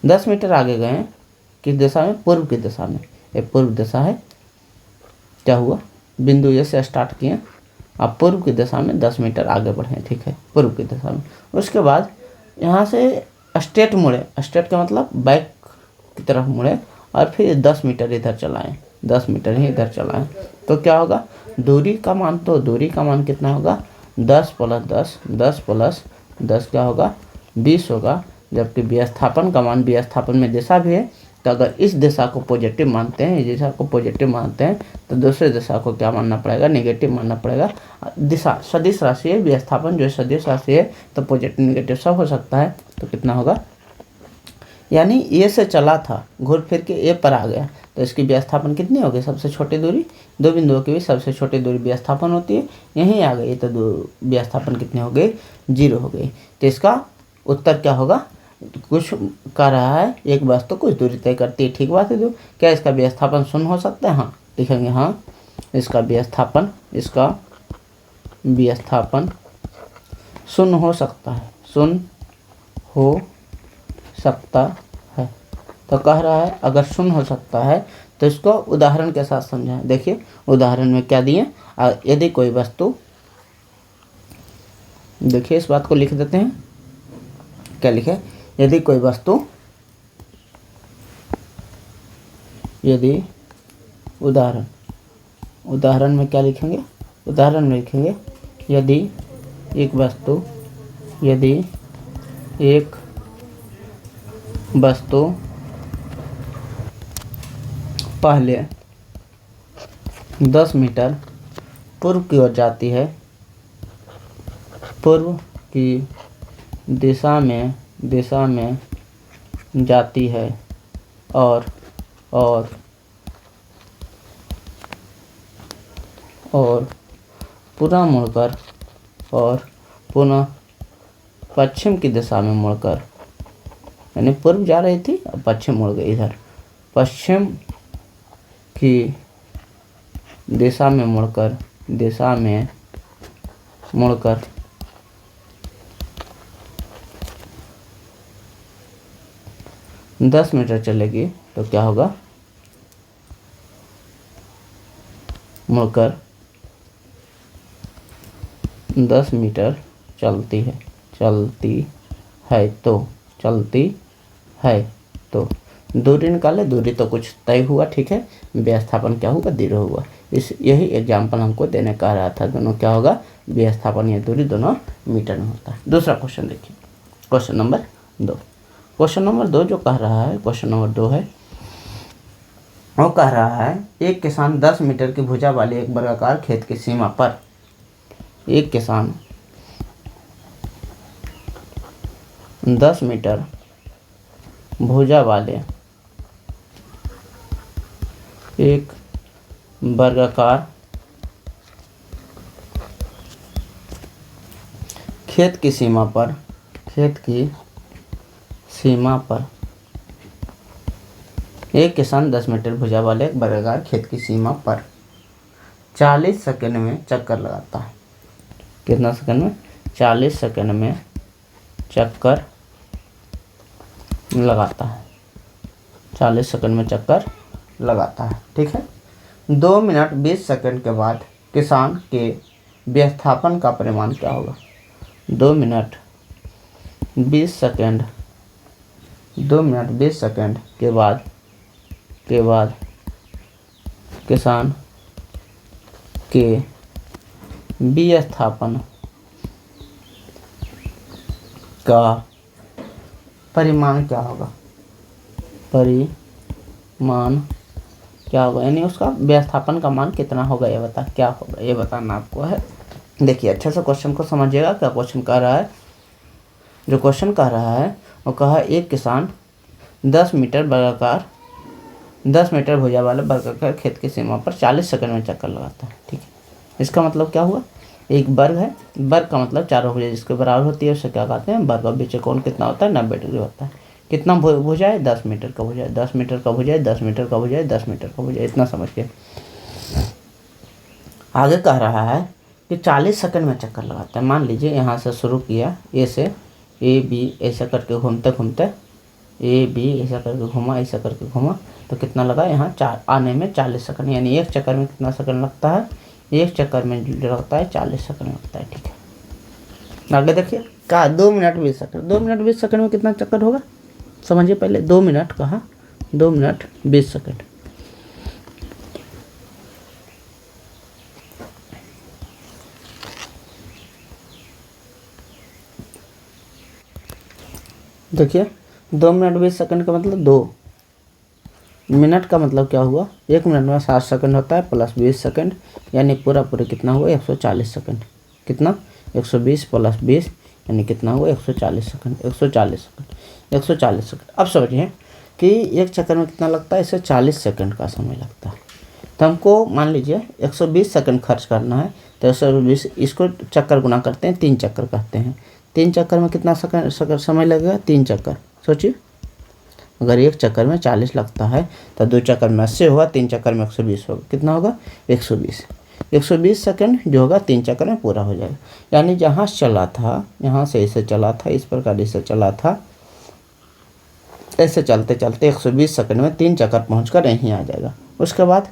10 मीटर आगे गए हैं, किस दिशा में, पूर्व की दिशा में। ये पूर्व दिशा है। क्या हुआ, बिंदु ए से स्टार्ट किए, आप पूर्व की दिशा में 10 मीटर आगे बढ़े। ठीक है, पूर्व की दिशा में। उसके बाद यहाँ से स्ट्रेट मुड़े, स्ट्रेट का मतलब बैक की तरफ मुड़े, और फिर 10 मीटर इधर चलाएं, 10 मीटर ही इधर चलाएं। तो क्या होगा, दूरी का मान, तो दूरी का मान कितना होगा, 10 प्लस 10, 10 प्लस 10 क्या होगा, 20 होगा। जबकि विस्थापन का मान, विस्थापन में दिशा भी है, तो अगर इस दिशा को पॉजिटिव मानते हैं, इस दिशा को पॉजिटिव मानते हैं, तो दूसरे दिशा को क्या मानना पड़ेगा, नेगेटिव मानना पड़ेगा। दिशा सदिश राशि है, विस्थापन जो सदिश राशि है, तो पॉजिटिव नेगेटिव सब हो सकता है। तो कितना होगा, यानी ए से चला था, घूर फिर के ए पर आ गया, तो इसकी विस्थापन कितनी होगी, सबसे छोटी दूरी, दो बिंदुओं की भी सबसे छोटी दूरी विस्थापन होती है, यहीं आ गई, तो विस्थापन कितनी हो गई, 0 हो गई। तो इसका उत्तर क्या होगा, कुछ कह रहा है एक वस्तु कुछ दूरी तय करती है। ठीक बात है। जो क्या इसका विस्थापन शून्य हो सकता है, हाँ लिखेंगे, हाँ इसका विस्थापन शून्य हो सकता है, शून्य हो सकता है। तो कह रहा है अगर शून्य हो सकता है तो इसको उदाहरण के साथ समझाएं। देखिए उदाहरण में क्या दिए, यदि कोई वस्तु, देखिए इस बात को लिख देते हैं, क्या लिखे, यदि कोई वस्तु, यदि उदाहरण में क्या लिखेंगे, उदाहरण में लिखेंगे यदि एक वस्तु पहले 10 मीटर पूर्व की ओर जाती है, पूर्व की दिशा में जाती है, और पुनः पश्चिम की दिशा में मुड़कर, यानी पूर्व जा रही थी अब पश्चिम मुड़ गई, इधर पश्चिम की दिशा में मुड़कर 10 मीटर चलेगी, तो क्या होगा, मुड़कर 10 मीटर चलती है तो दूरी निकाले, दूरी तो कुछ तय हुआ। ठीक है, विस्थापन क्या हुआ, 0 हुआ। यही एग्जाम्पल हमको देने का रहा था, दोनों क्या होगा, विस्थापन या दूरी दोनों मीटर में होता है। दूसरा क्वेश्चन देखिए, क्वेश्चन नंबर 2 जो कह रहा है, क्वेश्चन नंबर 2 है, वो कह रहा है एक किसान 10 मीटर की भुजा वाले एक वर्गाकार खेत की सीमा पर, एक किसान 10 मीटर भुजा वाले एक वर्गाकार खेत की सीमा पर एक किसान 10 मीटर भुजा वाले एक वर्गाकार खेत की सीमा पर 40 सेकंड में चक्कर लगाता है। कितना सेकंड में, 40 सेकंड में चक्कर लगाता है, 40 सेकंड में चक्कर लगाता है। ठीक है, 2 मिनट 20 सेकंड के बाद किसान के विस्थापन का परिमाण क्या होगा। 2 मिनट 20 सेकंड के बाद किसान के विस्थापन का परिमाण क्या होगा, यानी उसका विस्थापन का मान कितना होगा, ये बताना आपको है। देखिए अच्छे से क्वेश्चन को समझिएगा क्या क्वेश्चन कह रहा है। जो क्वेश्चन कह रहा है वो कहा एक किसान 10 मीटर भुजा वाले वर्गाकार खेत की सीमा पर 40 सेकंड में चक्कर लगाता है। ठीक है, इसका मतलब क्या हुआ, एक वर्ग है, वर्ग का मतलब चारों भुजा जिसके बराबर होती है उसे क्या कहते हैं, वर्ग। और बीच कोण कितना होता है, 90 डिग्री होता है। कितना भुजा है, 10 मीटर का भुजा है, 10 मीटर का भुजा है, 10 मीटर का भुजा है, 10 मीटर का भुजा है, इतना समझ के आगे कह रहा है कि 40 सेकंड में चक्कर लगाता है। मान लीजिए यहाँ से शुरू किया, ए से ए बी ऐसा करके घूमते घूमते ए बी ऐसा करके घूमा, ऐसा करके घूमा, तो कितना लगा यहाँ आने में 40 सेकंड, यानी एक चक्कर में कितना सेकंड लगता है, एक चक्कर में लगता है 40 सेकंड लगता है। ठीक है, आगे देखिए कहा 2 मिनट 20 सेकंड। 2 मिनट 20 सेकंड में कितना चक्कर होगा, समझिए पहले। 2 मिनट कहा, 2 मिनट 20 सेकंड। देखिए 2 मिनट 20 सेकंड का मतलब 2 मिनट का मतलब क्या हुआ, 1 मिनट में 60 सेकंड होता है प्लस 20 सेकंड, यानी पूरा कितना हुआ 140 सेकंड। कितना 120 प्लस 20 यानी कितना हुआ 140 सेकंड। 140 second 140 second. अब समझिए कि एक चक्कर में कितना लगता है, इसे 40 सेकंड का समय लगता है। तो हमको मान लीजिए 120 सेकंड खर्च करना है, तो 120 इसको चक्कर गुना करते हैं, 3 चक्कर कहते हैं। 3 चक्कर में कितना समय लगेगा, 3 चक्कर। सोचिए अगर एक चक्कर में 40 लगता है तो 2 चक्कर में 80 होगा, 3 चक्कर में 120 होगा। कितना होगा 120। 120 सेकंड जो होगा 3 चक्कर में पूरा हो जाएगा। यानी जहाँ चला था, यहाँ से ऐसे चला था, इस प्रकार इसे चला था, ऐसे चलते चलते 120 सेकंड में 3 चक्कर पहुँच यहीं आ जाएगा। उसके बाद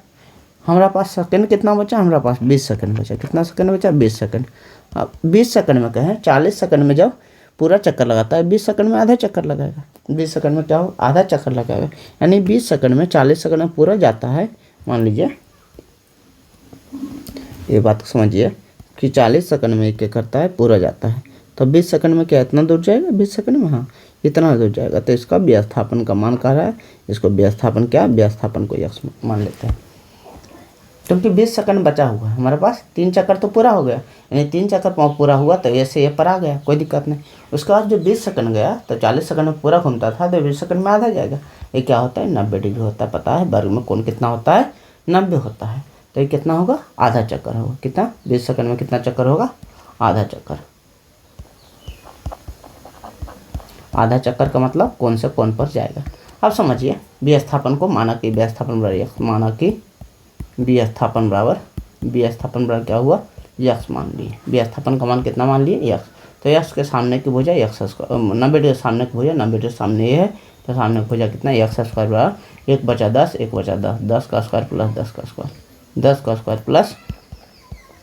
हमारा पास सेकंड कितना बचा, हमारा पास 20 सेकंड बचा। कितना सेकंड बचा, 20 सेकंड। अब 20 सेकंड में कहें 40 सेकंड में जब पूरा चक्कर लगाता है, 20 सेकंड में आधा चक्कर लगाएगा। 20 सेकंड में क्या हो, आधा चक्कर लगाएगा। यानी 20 सेकंड में 40 सेकंड में पूरा जाता है। मान लीजिए ये बात समझिए कि 40 सेकंड में एक करता है, पूरा जाता है, तो 20 सेकंड में क्या इतना दूर जाएगा, 20 सेकंड में हाँ इतना दूर जाएगा। तो इसका व्यवस्थापन का मान कह रहा है, इसको व्यवस्थापन क्या, व्यवस्थापन को यक्ष मान लेते हैं, क्योंकि 20 सेकंड बचा हुआ है हमारे पास। 3 चक्कर तो पूरा हो गया, यानी 3 चक्कर पूरा हुआ तो ऐसे ये पर आ गया, कोई दिक्कत नहीं। उसके बाद जो 20 सेकंड गया तो 40 सेकंड में पूरा घूमता था, तो 20 सेकंड में आधा जाएगा। ये क्या होता है, 90 डिग्री होता है। पता है वर्ग में कोण कितना होता है, 90 होता है। तो ये कितना होगा, आधा चक्कर होगा। कितना, 20 सेकंड में कितना चक्कर होगा, आधा चक्कर। आधा चक्कर का मतलब कोण से कोण पर जाएगा। अब समझिए विस्थापन को माना कि विस्थापन बराबर, माना कि विस्थापन बराबर क्या हुआ, यक्स मान लिए। विस्थापन का मान कितना मान लिए, यक्स। तो यक्स के सामने की भुजा यक्स स्क्वायर, 90 डिग्री सामने की भुजा, 90 डिग्री सामने ये है, तो सामने की भुजा कितना, यक्स स्क्वायर बराबर 1 बचा 10, 1 बचा 10, 10 का स्क्वायर प्लस 10 का स्क्वायर, 10 का स्क्वायर प्लस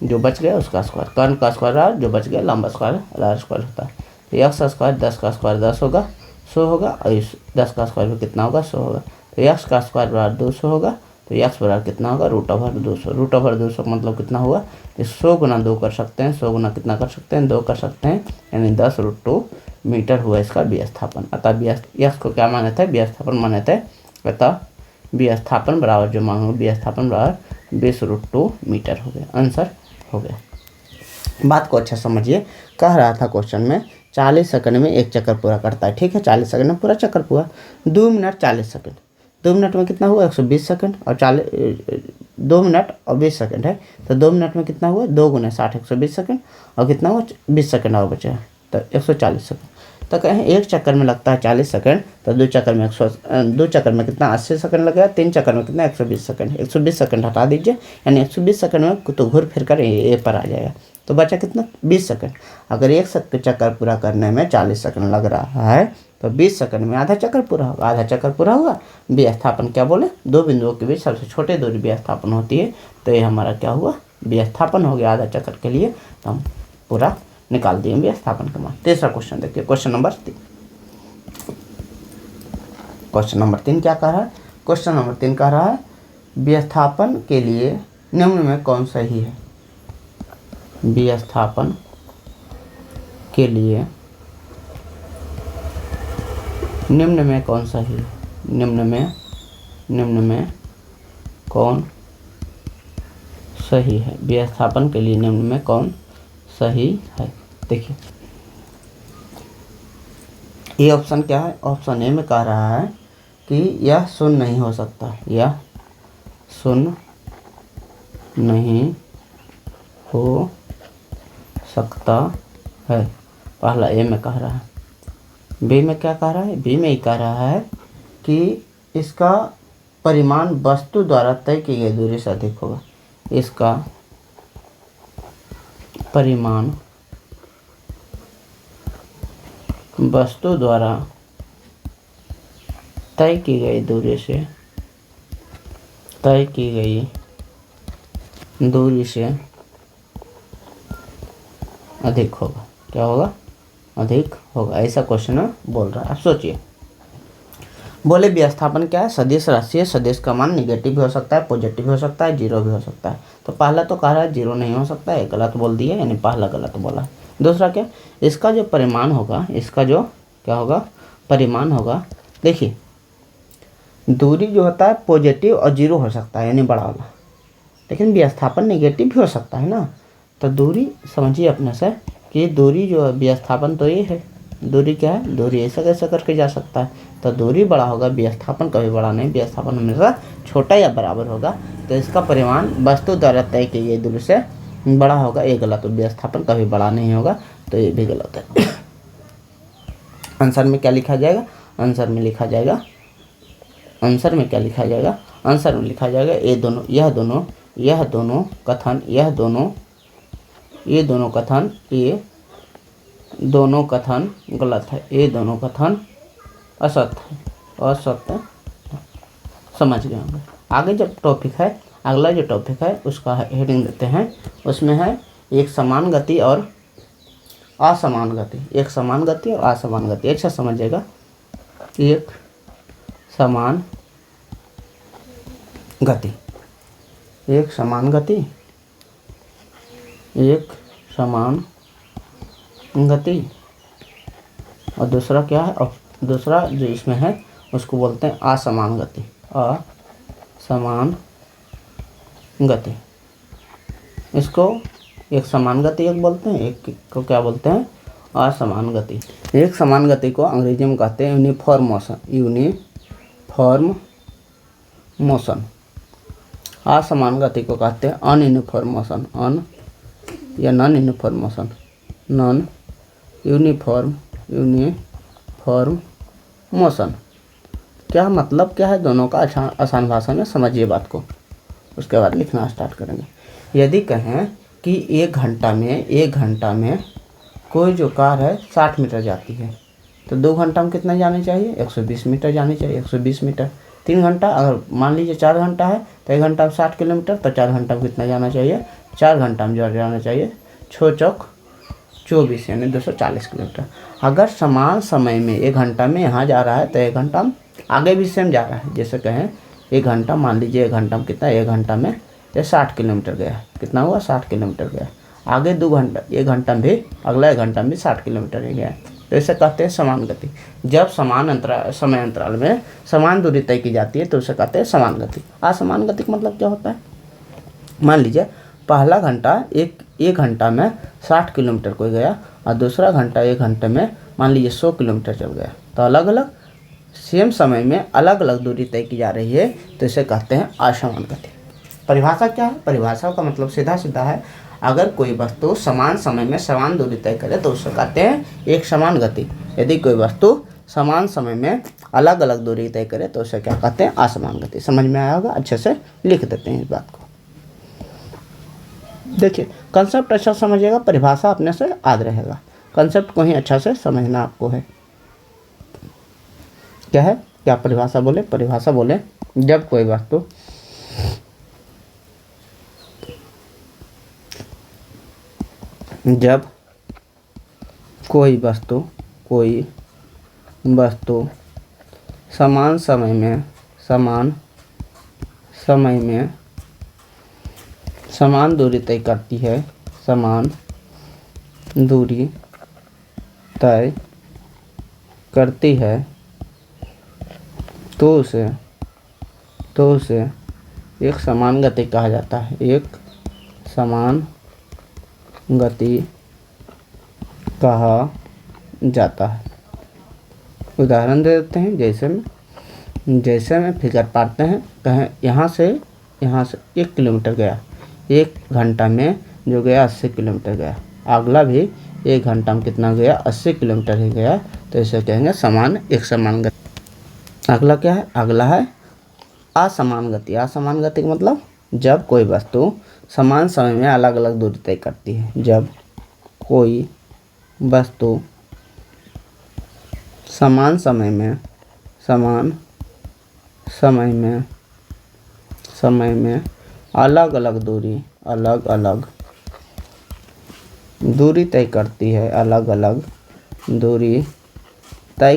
जो बच गया उसका स्क्वायर, कर्ण का स्क्वायर रहा, जो बच गया लंबा स्क्वायर लार्ज स्क्वायर होता है। तो यक्स स्क्वायर 10 का स्क्वायर 10 होगा, 100 होगा, और इस 10 का स्क्वायर भी कितना होगा, 100 होगा। तो यक्स का स्क्वायर बराबर 200 होगा, तो यक्स बराबर कितना होगा, √200। √200 का मतलब कितना हुआ, 100 गुना 2 कर सकते हैं, 100 गुना कितना कर सकते हैं, 2 कर सकते हैं, यानी 10√2 मीटर हुआ इसका विस्थापन। अतः यक्स को क्या माने थे, विस्थापन माने थे। अतः विस्थापन बराबर जो मांगो, विस्थापन बराबर 20√2 मीटर हो गया। आंसर हो गया। बात को अच्छा समझिए, कह रहा था क्वेश्चन में 40 सेकंड में एक चक्कर पूरा करता है। ठीक है, 40 सेकंड में पूरा चक्कर पूरा। 2 मिनट 40 सेकंड, 2 मिनट में कितना हुआ, 120 सेकंड, और 2 मिनट और 20 सेकंड है, तो 2 मिनट में कितना हुआ, 2 गुना 60 120 सेकंड, और कितना हुआ 20 सेकंड और बचा है, तो 140 सेकंड। तो कहें एक चक्कर में लगता है 40 सेकंड, तो 2 चक्कर में 2 चक्कर में कितना 80 सेकंड लगेगा, 3 चक्कर में कितना 120 सेकंड। 120 सेकंड हटा दीजिए, यानी 120 सेकंड में तो घूर फिर कर ये पर आ जाएगा, तो बचा कितना 20 सेकंड। अगर एक चक्कर पूरा करने में 40 सेकंड लग रहा है, तो 20 सेकंड में आधा चक्कर पूरा होगा। आधा चक्कर पूरा हुआ, विस्थापन क्या बोले, 2 बिंदुओं के बीच सबसे छोटे दूरी विस्थापन होती है, तो ये हमारा क्या हुआ, विस्थापन हो गया आधा चक्कर के लिए। तो हम पूरा निकाल दिए विस्थापन का मान। तीसरा क्वेश्चन देखिए, क्वेश्चन नंबर 3। क्वेश्चन नंबर 3 क्या कह रहा है, क्वेश्चन नंबर 3 कह रहा है विस्थापन के लिए निम्न में कौन सही है। विस्थापन के लिए निम्न में कौन सही है, निम्न में कौन सही है। विस्थापन के लिए निम्न में कौन सही है। देखिए ये ऑप्शन क्या है, ऑप्शन ए में कह रहा है कि यह शून्य नहीं हो सकता, यह शून्य नहीं हो सकता है, पहला ए में कह रहा है। बी में क्या कह रहा है, बी में ही कह रहा है कि इसका परिमाण वस्तु द्वारा तय की गई दूरी से अधिक होगा, इसका परिमाण वस्तु द्वारा तय की गई दूरी से अधिक होगा। क्या होगा, अधिक होगा, ऐसा क्वेश्चन बोल रहा है। अब सोचिए, बोले विस्थापन क्या है, सदिश राशि है, सदिश का मान निगेटिव भी हो सकता है, पॉजिटिव भी हो सकता है, जीरो भी हो सकता है। तो पहला तो कह रहा है जीरो नहीं हो सकता है, गलत बोल दिया, यानी पहला गलत बोला। दूसरा क्या, इसका जो परिमाण होगा, इसका जो क्या होगा, परिमाण होगा। देखिए दूरी जो होता है पॉजिटिव और जीरो हो सकता है, यानी बड़ा वाला, लेकिन विस्थापन नेगेटिव भी हो सकता है ना। तो दूरी समझिए अपने से कि दूरी जो है, विस्थापन तो ये है, दूरी क्या है, दूरी ऐसा कैसे करके जा सकता है। तो दूरी बड़ा होगा, विस्थापन कभी बड़ा नहीं, विस्थापन हमेशा छोटा या बराबर होगा। तो इसका परिमाण वस्तु द्वारा तय की गई दूरी से बड़ा होगा, ये गलत। तो विस्थापन कभी बड़ा नहीं होगा, तो ये भी गलत है। आंसर में क्या लिखा जाएगा, आंसर में लिखा जाएगा, आंसर में क्या लिखा जाएगा, आंसर में लिखा जाएगा ये दोनों, यह दोनों कथन, ये दोनों कथन गलत है, ये दोनों कथन असत्य है, असत्य। समझ गए होंगे। आगे जब टॉपिक है, अगला जो टॉपिक है उसका हेडिंग देते हैं, उसमें है एक समान गति और असमान गति, एक समान गति और असमान गति। अच्छा समझिएगा, एक समान गति, एक समान गति, एक समान गति, और दूसरा क्या है, और दूसरा जो इसमें है उसको बोलते हैं असमान गति, असमान गति। इसको एक समान गति एक बोलते हैं, एक को क्या बोलते हैं, असमान गति। एक समान गति को अंग्रेजी में कहते हैं यूनिफॉर्म मोशन, यूनिफॉर्म मोशन। असमान गति को कहते हैं अनयूनिफॉर्म मोशन, या non uniform motion, non uniform motion. क्या मतलब क्या है दोनों का, आसान भाषा में समझिए बात को, उसके बाद लिखना स्टार्ट करेंगे। यदि कहें कि एक घंटा में कोई जो कार है 60 मीटर जाती है, तो 2 घंटा में कितना जानी चाहिए, 120 मीटर जानी चाहिए, 120 मीटर। 3 घंटा, अगर मान लीजिए 4 घंटा है तो 1 घंटा में 60 किलोमीटर, तो 4 घंटा में कितना जाना चाहिए, 4 घंटा में जाना चाहिए 6 चौक 24, यानी 240 किलोमीटर। अगर समान समय में 1 घंटा में यहाँ जा रहा है तो 1 घंटा में आगे भी सेम जा रहा है। जैसे कहें 1 घंटा, मान लीजिए 1 घंटा में कितना, 1 घंटा में ये 60 किलोमीटर गया, कितना हुआ, 60 किलोमीटर गया। आगे 2 घंटा, 1 घंटा में भी, अगला 1 घंटा में भी 60 किलोमीटर ही गया। तो इसे कहते हैं समान गति। जब समान समय अंतराल में समान दूरी तय की जाती है तो उसे कहते हैं समान गति। असमान गति का मतलब क्या होता है, मान लीजिए पहला घंटा एक घंटा में 60 किलोमीटर कोई गया, और दूसरा घंटा 1 घंटे में मान लीजिए 100 किलोमीटर चल गया। तो अलग अलग सेम समय में अलग अलग दूरी तय की जा रही है, तो इसे कहते हैं असमान गति। परिभाषा क्या है, परिभाषा का मतलब सीधा सीधा है, अगर कोई वस्तु समान समय में समान दूरी तय करे तो उसे कहते हैं एक समान गति। यदि कोई वस्तु समान समय में अलग अलग दूरी तय करे तो उसे क्या कहते हैं, असमान गति। समझ में आया होगा, अच्छे से लिख देते हैं इस बात को। देखिए कंसेप्ट अच्छा समझिएगा, परिभाषा अपने से याद रहेगा, कंसेप्ट को ही अच्छा से समझना आपको है। क्या है, क्या परिभाषा बोले, परिभाषा बोले जब कोई वस्तु समान समय में समान दूरी तय करती है, समान दूरी तय करती है, तो उसे एक समान गति कहा जाता है, एक समान गति कहा जाता है। उदाहरण दे देते हैं, जैसे में फिगर पाते हैं, कहें यहाँ से 1 किलोमीटर गया, 1 घंटा में जो गया 80 किलोमीटर गया, अगला भी 1 घंटा में कितना गया, 80 किलोमीटर ही गया, तो इसे कहेंगे एक समान गति। अगला क्या है, अगला है असमान गति। असमान गति का मतलब जब कोई वस्तु समान समय में अलग अलग दूरी तय करती है। जब कोई वस्तु समान समय में अलग अलग दूरी तय करती है, अलग अलग दूरी तय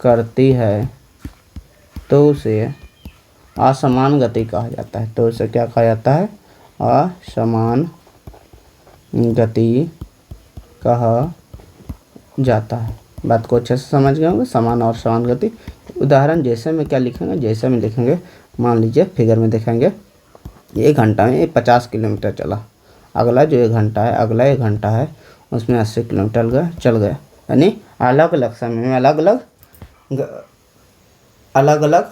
करती है, तो उसे असमान गति कहा जाता है। तो उसे क्या कहा जाता है, असमान गति कहा जाता है। बात को अच्छे से समझ गए होंगे, समान और समान गति। उदाहरण जैसे में क्या लिखेंगे, जैसे में लिखेंगे, मान लीजिए फिगर में देखेंगे 1 घंटा में 50 किलोमीटर चला, अगला जो 1 घंटा है, अगला 1 घंटा है, उसमें 80 किलोमीटर चल गया। यानी अलग अलग समय में अलग अलग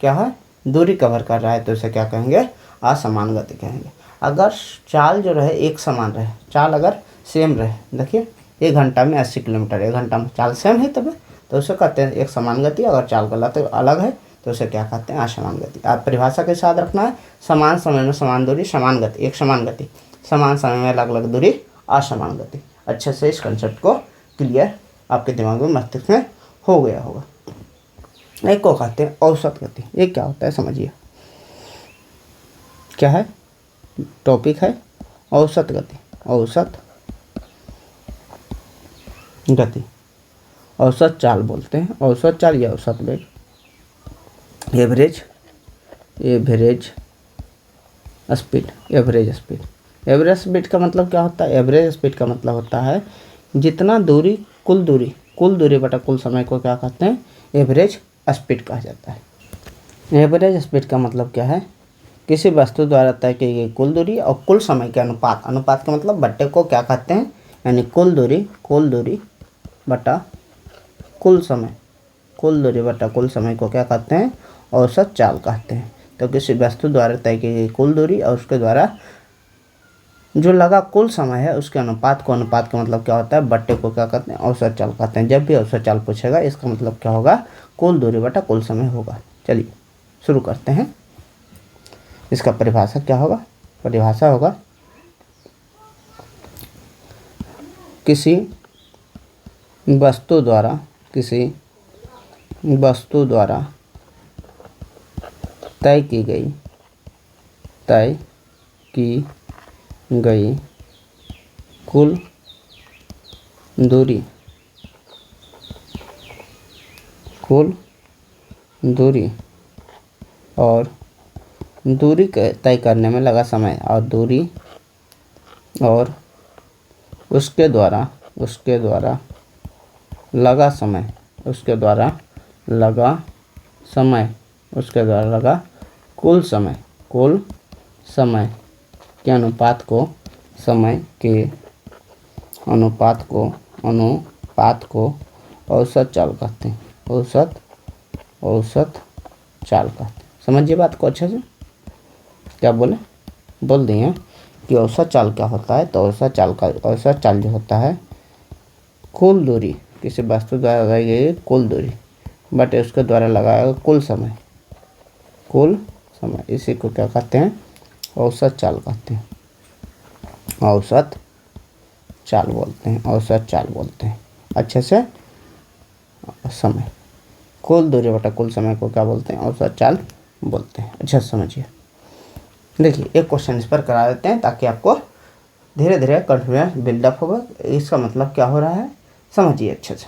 क्या है, दूरी कवर कर रहा है, तो उसे क्या कहेंगे, असमान गति कहेंगे। अगर चाल जो रहे एक समान रहे, चाल अगर सेम रहे, देखिए 1 घंटा में 80 किलोमीटर, 1 घंटा में चाल सेम है तब, तो उसे कहते हैं एक समान गति। अगर चाल गलत अलग है तो उसे क्या कहते हैं, असमान गति। आप परिभाषा के साथ रखना है, समान समय में समान दूरी समान गति, एक समान गति, समान समय में अलग अलग दूरी असमान गति। अच्छे से इस कंसेप्ट को क्लियर आपके दिमाग में, मस्तिष्क में हो गया होगा। एक को कहते हैं औसत गति। ये क्या होता है समझिए, क्या है, टॉपिक है औसत गति। औसत गति, औसत चाल बोलते हैं। औसत चाल या औसत वेग, एवरेज स्पीड। एवरेज स्पीड का मतलब क्या होता है, एवरेज स्पीड का मतलब होता है जितना दूरी, कुल दूरी बटा कुल समय को क्या कहते हैं, एवरेज स्पीड कहा जाता है। एवरेज स्पीड का मतलब क्या है, किसी वस्तु द्वारा तय की गई कुल दूरी और कुल समय के अनुपात का मतलब बट्टे को क्या कहते हैं, यानी कुल दूरी बटा कुल समय को क्या कहते हैं, औसत चाल कहते हैं। तो किसी वस्तु द्वारा तय की गई कुल दूरी और उसके द्वारा जो लगा कुल समय है, उसके अनुपात का मतलब क्या होता है, बट्टे को क्या कहते हैं, औसत चाल कहते हैं। जब भी औसत चाल पूछेगा, इसका मतलब क्या होगा, कुल दूरी बटा कुल समय होगा। चलिए शुरू करते हैं। इसका परिभाषा क्या होगा, परिभाषा होगा किसी वस्तु द्वारा तय की गई कुल दूरी और दूरी तय करने में लगा समय और उसके द्वारा लगा कुल समय के अनुपात को औसत चाल कहते हैं। औसत चाल कहते हैं। समझिए बात को अच्छे से, क्या बोल दिए कि औसत चाल क्या होता है। तो औसत चाल जो होता है, कुल दूरी, किसी वस्तु द्वारा लगाई गई कुल दूरी बट उसके द्वारा लगाया गया कुल समय, इसी को क्या कहते हैं, औसत चाल कहते हैं। औसत चाल बोलते हैं। अच्छे से समय, कुल दूरी बटा कुल समय को क्या बोलते हैं, औसत चाल बोलते हैं। अच्छा समझिए, देखिए एक क्वेश्चन इस पर करा देते हैं ताकि आपको धीरे धीरे कॉन्फिडेंस बिल्डअप होगा। इसका मतलब क्या हो रहा है समझिए अच्छे से।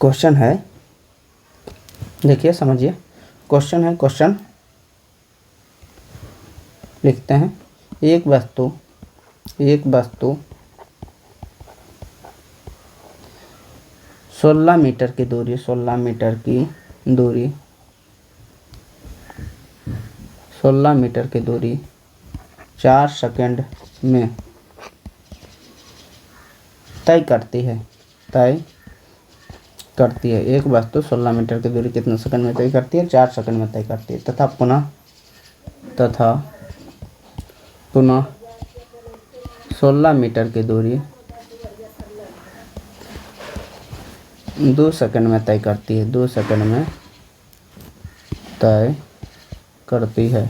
क्वेश्चन है, देखिए समझिए, क्वेश्चन लिखते हैं, एक वस्तु 16 मीटर की दूरी 16 मीटर की दूरी 4 सेकंड में तय करती है। एक वस्तु 16 मीटर की दूरी कितने सेकंड में तय करती है? 4 सेकंड में तय करती है। तथा पुनः 16 मीटर की दूरी 2 सेकंड में तय करती है। 2 सेकंड में तय करती है।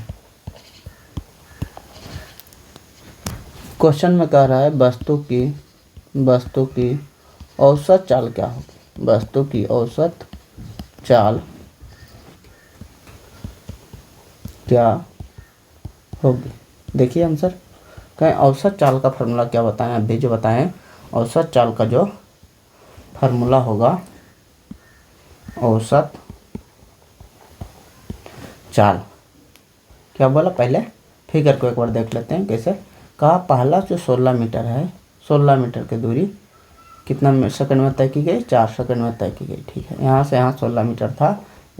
क्वेश्चन में कह रहा है वस्तु की औसत चाल क्या होगी? वस्तु की औसत चाल क्या होगी? देखिए आंसर, कहें औसत चाल का फॉर्मूला क्या बताएं? अभी जो बताएं औसत चाल का जो फार्मूला होगा, औसत चाल क्या बोला? पहले फिगर को एक बार देख लेते हैं कैसे। कहा पहला जो 16 मीटर है, 16 मीटर की दूरी कितना सेकंड में तय की गई? 4 सेकंड में तय की गई। ठीक है, यहाँ से यहाँ 16 मीटर था,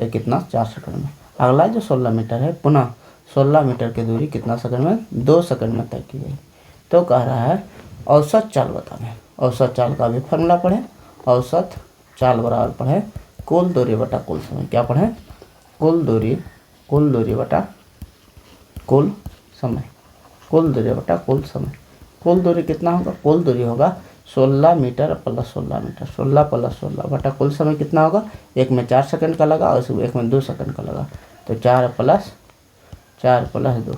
ये कितना? 4 सेकंड में। अगला जो 16 मीटर है, पुनः 16 मीटर की दूरी कितना सेकंड में? 2 सेकंड में तय की गई। तो कह रहा है औसत चाल बताना। औसत चाल का भी फॉर्मूला पढ़े। औसत चाल बराबर पढ़े कुल दूरी बटा कुल समय। क्या पढ़े? कुल दूरी बटा कुल समय। कुल दूरी बटा कुल समय। कुल दूरी कितना होगा? कुल दूरी होगा 16 मीटर प्लस 16 मीटर। 16 प्लस 16 बटा कुल समय कितना होगा? एक में 4 सेकंड का लगा और एक में 2 सेकंड का लगा, तो 4 प्लस 2,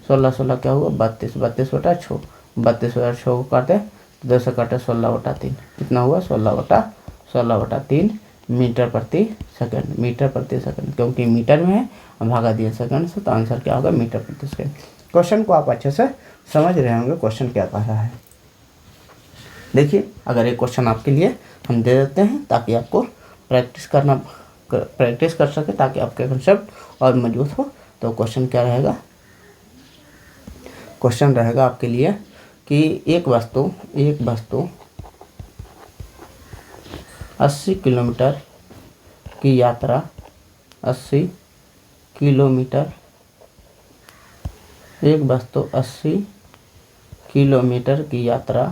16 16 क्या हुआ? 32। 32 बटा 6, 32 बटा 6 को काटे 2 से काटे 16 बटा 3, कितना हुआ? 16 बटा 3 मीटर प्रति सेकंड। मीटर प्रति सेकंड, क्योंकि मीटर में है और भागा दिया सेकंड से, तो आंसर क्या होगा? मीटर प्रति सेकंड। क्वेश्चन को आप अच्छे से समझ रहे होंगे क्वेश्चन क्या कह रहा है। देखिए, अगर एक क्वेश्चन आपके लिए हम दे देते हैं ताकि आपको प्रैक्टिस कर सके, ताकि आपके कंसेप्ट और मजबूत हो, तो क्वेश्चन क्या रहेगा? क्वेश्चन रहेगा आपके लिए कि एक वस्तु 80 किलोमीटर की यात्रा 80 किलोमीटर एक वस्तु 80 किलोमीटर की यात्रा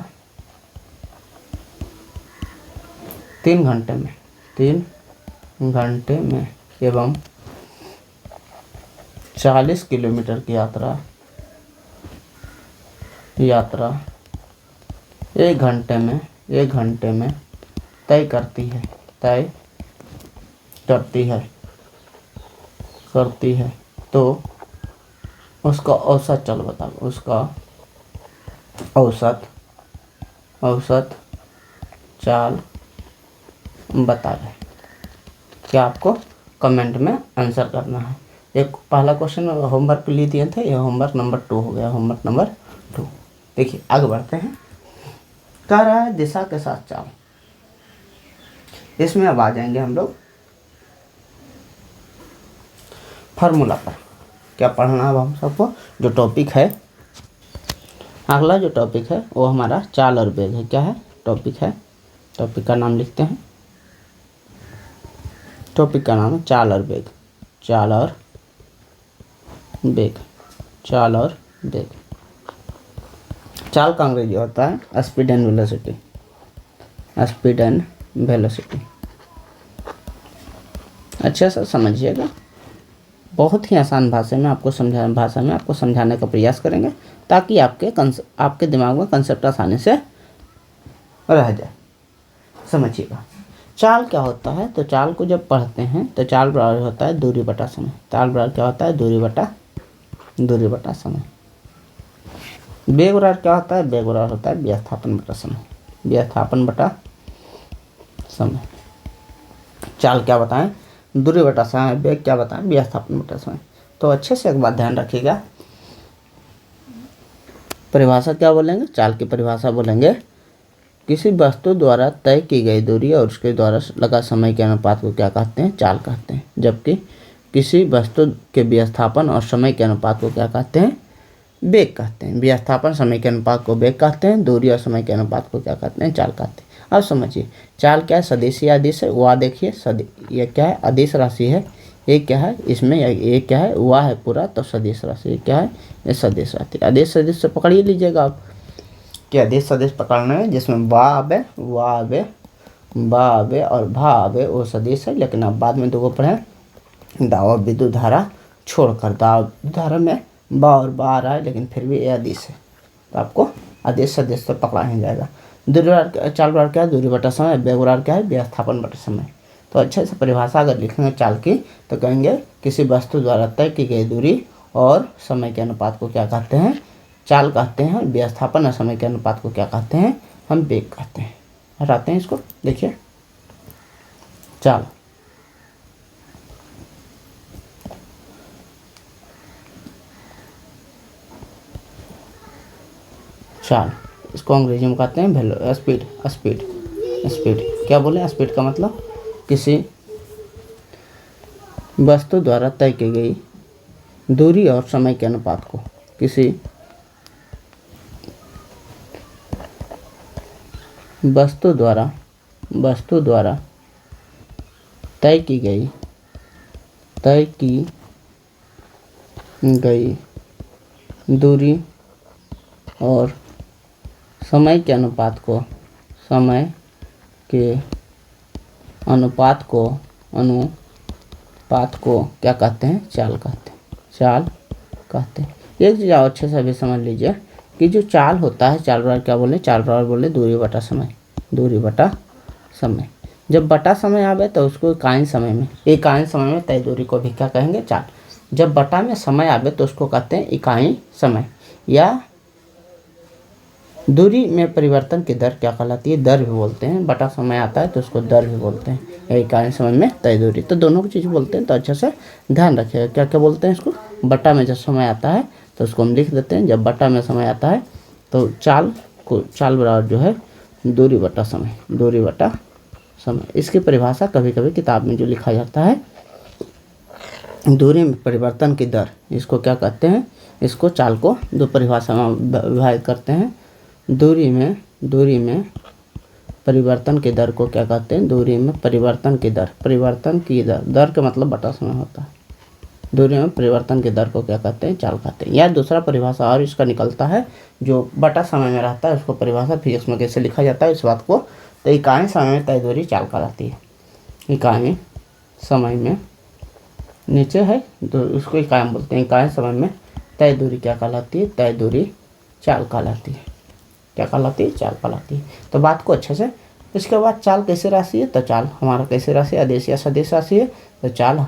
3 घंटे में एवं 40 किलोमीटर की यात्रा 1 घंटे में तय करती है, तो उसका औसत चाल बताओ। उसका औसत चाल बतावे। क्या आपको कमेंट में आंसर करना है। एक पहला क्वेश्चन होमवर्क लिए दिए थे, यह होमवर्क नंबर 2 हो गया। Homework number 2। देखिए आगे बढ़ते हैं। कह रहा है दिशा के साथ चाल। इसमें अब आ जाएंगे हम लोग फार्मूला पर। क्या पढ़ना है अब हम सबको? जो टॉपिक है, अगला जो टॉपिक है वो हमारा चाल और वेग है। क्या है? टॉपिक है। टॉपिक का नाम लिखते हैं। टॉपिक का नाम है चाल और वेग। चाल और वेग। चाल का अंग्रेजी होता है स्पीड एंड वेलोसिटी। अच्छे से समझिएगा। बहुत ही आसान भाषा में आपको समझाने का प्रयास करेंगे, ताकि आपके दिमाग में कंसेप्ट आसानी से रह जाए। समझिएगा चाल क्या होता है। तो चाल को जब पढ़ते हैं तो चाल बराबर होता है दूरी बटा समय। चाल बराबर क्या होता है? दूरी बटा समय। वेग बराबर क्या होता है? वेग बराबर होता है विस्थापन बटा समय। चाल क्या बताएं? दूरी बटा समय। वेग क्या बताएं? विस्थापन बटा समय। तो अच्छे से एक बात ध्यान रखिएगा, परिभाषा क्या बोलेंगे? चाल की परिभाषा बोलेंगे किसी वस्तु द्वारा तय की गई दूरी और उसके द्वारा लगा समय के अनुपात को क्या कहते हैं? चाल कहते हैं। जबकि किसी वस्तु के विस्थापन और समय के अनुपात को क्या कहते हैं? वेग कहते हैं। विस्थापन समय के अनुपात को वेग कहते हैं, दूरी और समय के अनुपात को क्या कहते हैं? चाल कहते हैं। अब समझिए चाल क्या है? सदिश या अदिश है। वह देखिए ये क्या है? अदिश राशि है, ये क्या है, इसमें ये क्या है, वाह है पूरा, तो सदिश राशि। ये क्या है, ये सदिश राशि। आदेश सदिश से पकड़ ही लीजिएगा आप कि आदेश सदिश पकड़ना है जिसमें वाह आवे, वाह आवे, बा आवे और भा आवे, वो सदिश है। लेकिन अब बाद में 2 पढ़े, दावा विद्युत धारा छोड़कर। दावा धारा में बा और बा आ रहा है, लेकिन फिर भी ये आदेश है, तो आपको आदेश सदिश से पकड़ा ही जाएगा। दूरी चाल बराबर क्या है, दूरी बटा समय। वेग बराबर क्या है, विस्थापन बटा समय। तो अच्छे से परिभाषा अगर लिखेंगे चाल की तो कहेंगे किसी वस्तु द्वारा तय की गई दूरी और समय के अनुपात को क्या कहते हैं, चाल कहते हैं। विस्थापन और समय के अनुपात को क्या कहते हैं, हम वेग कहते हैं। हटाते हैं इसको, देखिए चाल। चाल इसको अंग्रेजी में कहते हैं वेलो, स्पीड। स्पीड स्पीड क्या बोले, स्पीड का मतलब किसी वस्तु द्वारा तय की गई दूरी और समय के अनुपात को, किसी वस्तु द्वारा तय की गई दूरी और समय के अनुपात को क्या कहते हैं, चाल कहते हैं। एक चीज़ और अच्छे से अभी समझ लीजिए कि जो चाल होता है, चाल बराबर क्या बोले, चाल बराबर बोले दूरी बटा समय। जब बटा समय आवे तो उसको इकाई समय में तय दूरी को भी क्या कहेंगे, चाल। जब बटा में समय आवे तो उसको कहते हैं इकाई समय। या दूरी में परिवर्तन की दर क्या कहलाती है, दर भी बोलते हैं। बटा समय आता है तो उसको दर भी बोलते हैं, या इकाई समय में तय दूरी। तो दोनों की चीज़ बोलते हैं, तो अच्छे से ध्यान रखिएगा क्या क्या बोलते हैं इसको। बटा में जब समय आता है तो उसको हम लिख देते हैं, जब बटा में समय आता है तो चाल बराबर जो है दूरी बटा समय। इसकी परिभाषा कभी कभी किताब में जो लिखा जाता है, दूरी में परिवर्तन की दर, इसको क्या कहते हैं, इसको चाल को 2 परिभाषा में विभाजित करते हैं। दूरी में परिवर्तन की दर को क्या कहते हैं, दूरी में परिवर्तन की दर का मतलब बटा समय होता है। दूरी में परिवर्तन की दर को क्या कहते हैं, चाल कहते हैं। या दूसरा परिभाषा और इसका निकलता है, जो बटा समय में रहता है उसको परिभाषा फिजिक्स में कैसे लिखा जाता है इस बात को, तो इकाई समय में तय दूरी चाल कहलाती है। इकाई समय में नीचे है तो उसको इकाई बोलते हैं। इकाई समय में तय दूरी क्या कहलाती है, तय दूरी चाल कहलाती है। क्या कहलाती है, चाल कहलाती है। तो बात को अच्छे से, इसके बाद चाल कैसे राशि है, तो चाल हमारा कैसे राशि, आदेश या सदिश राशि है। तो चाल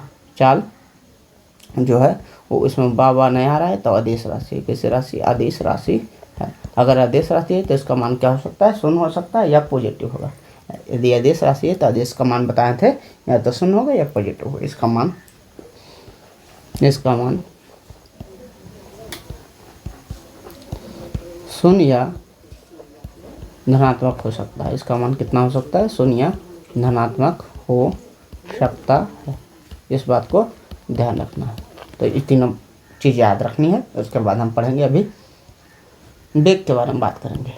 जो है वो इसमें बा नहीं आ रहा है तो आदेश राशि है। कैसे राशि, आदेश राशि है। अगर आदेश राशि है तो इसका मान क्या हो सकता है, शून्य हो सकता है या पॉजिटिव होगा। यदि आदेश राशि है तो आदेश का मान बताए थे, या तो शून्य होगा या पॉजिटिव होगा। इसका मान शून्य या धनात्मक हो सकता है। इसका मान कितना हो सकता है, शून्य या धनात्मक हो सकता है। इस बात को ध्यान रखना है। तो ये तीनों चीज़ याद रखनी है। उसके बाद हम पढ़ेंगे अभी वेग के बारे में बात करेंगे।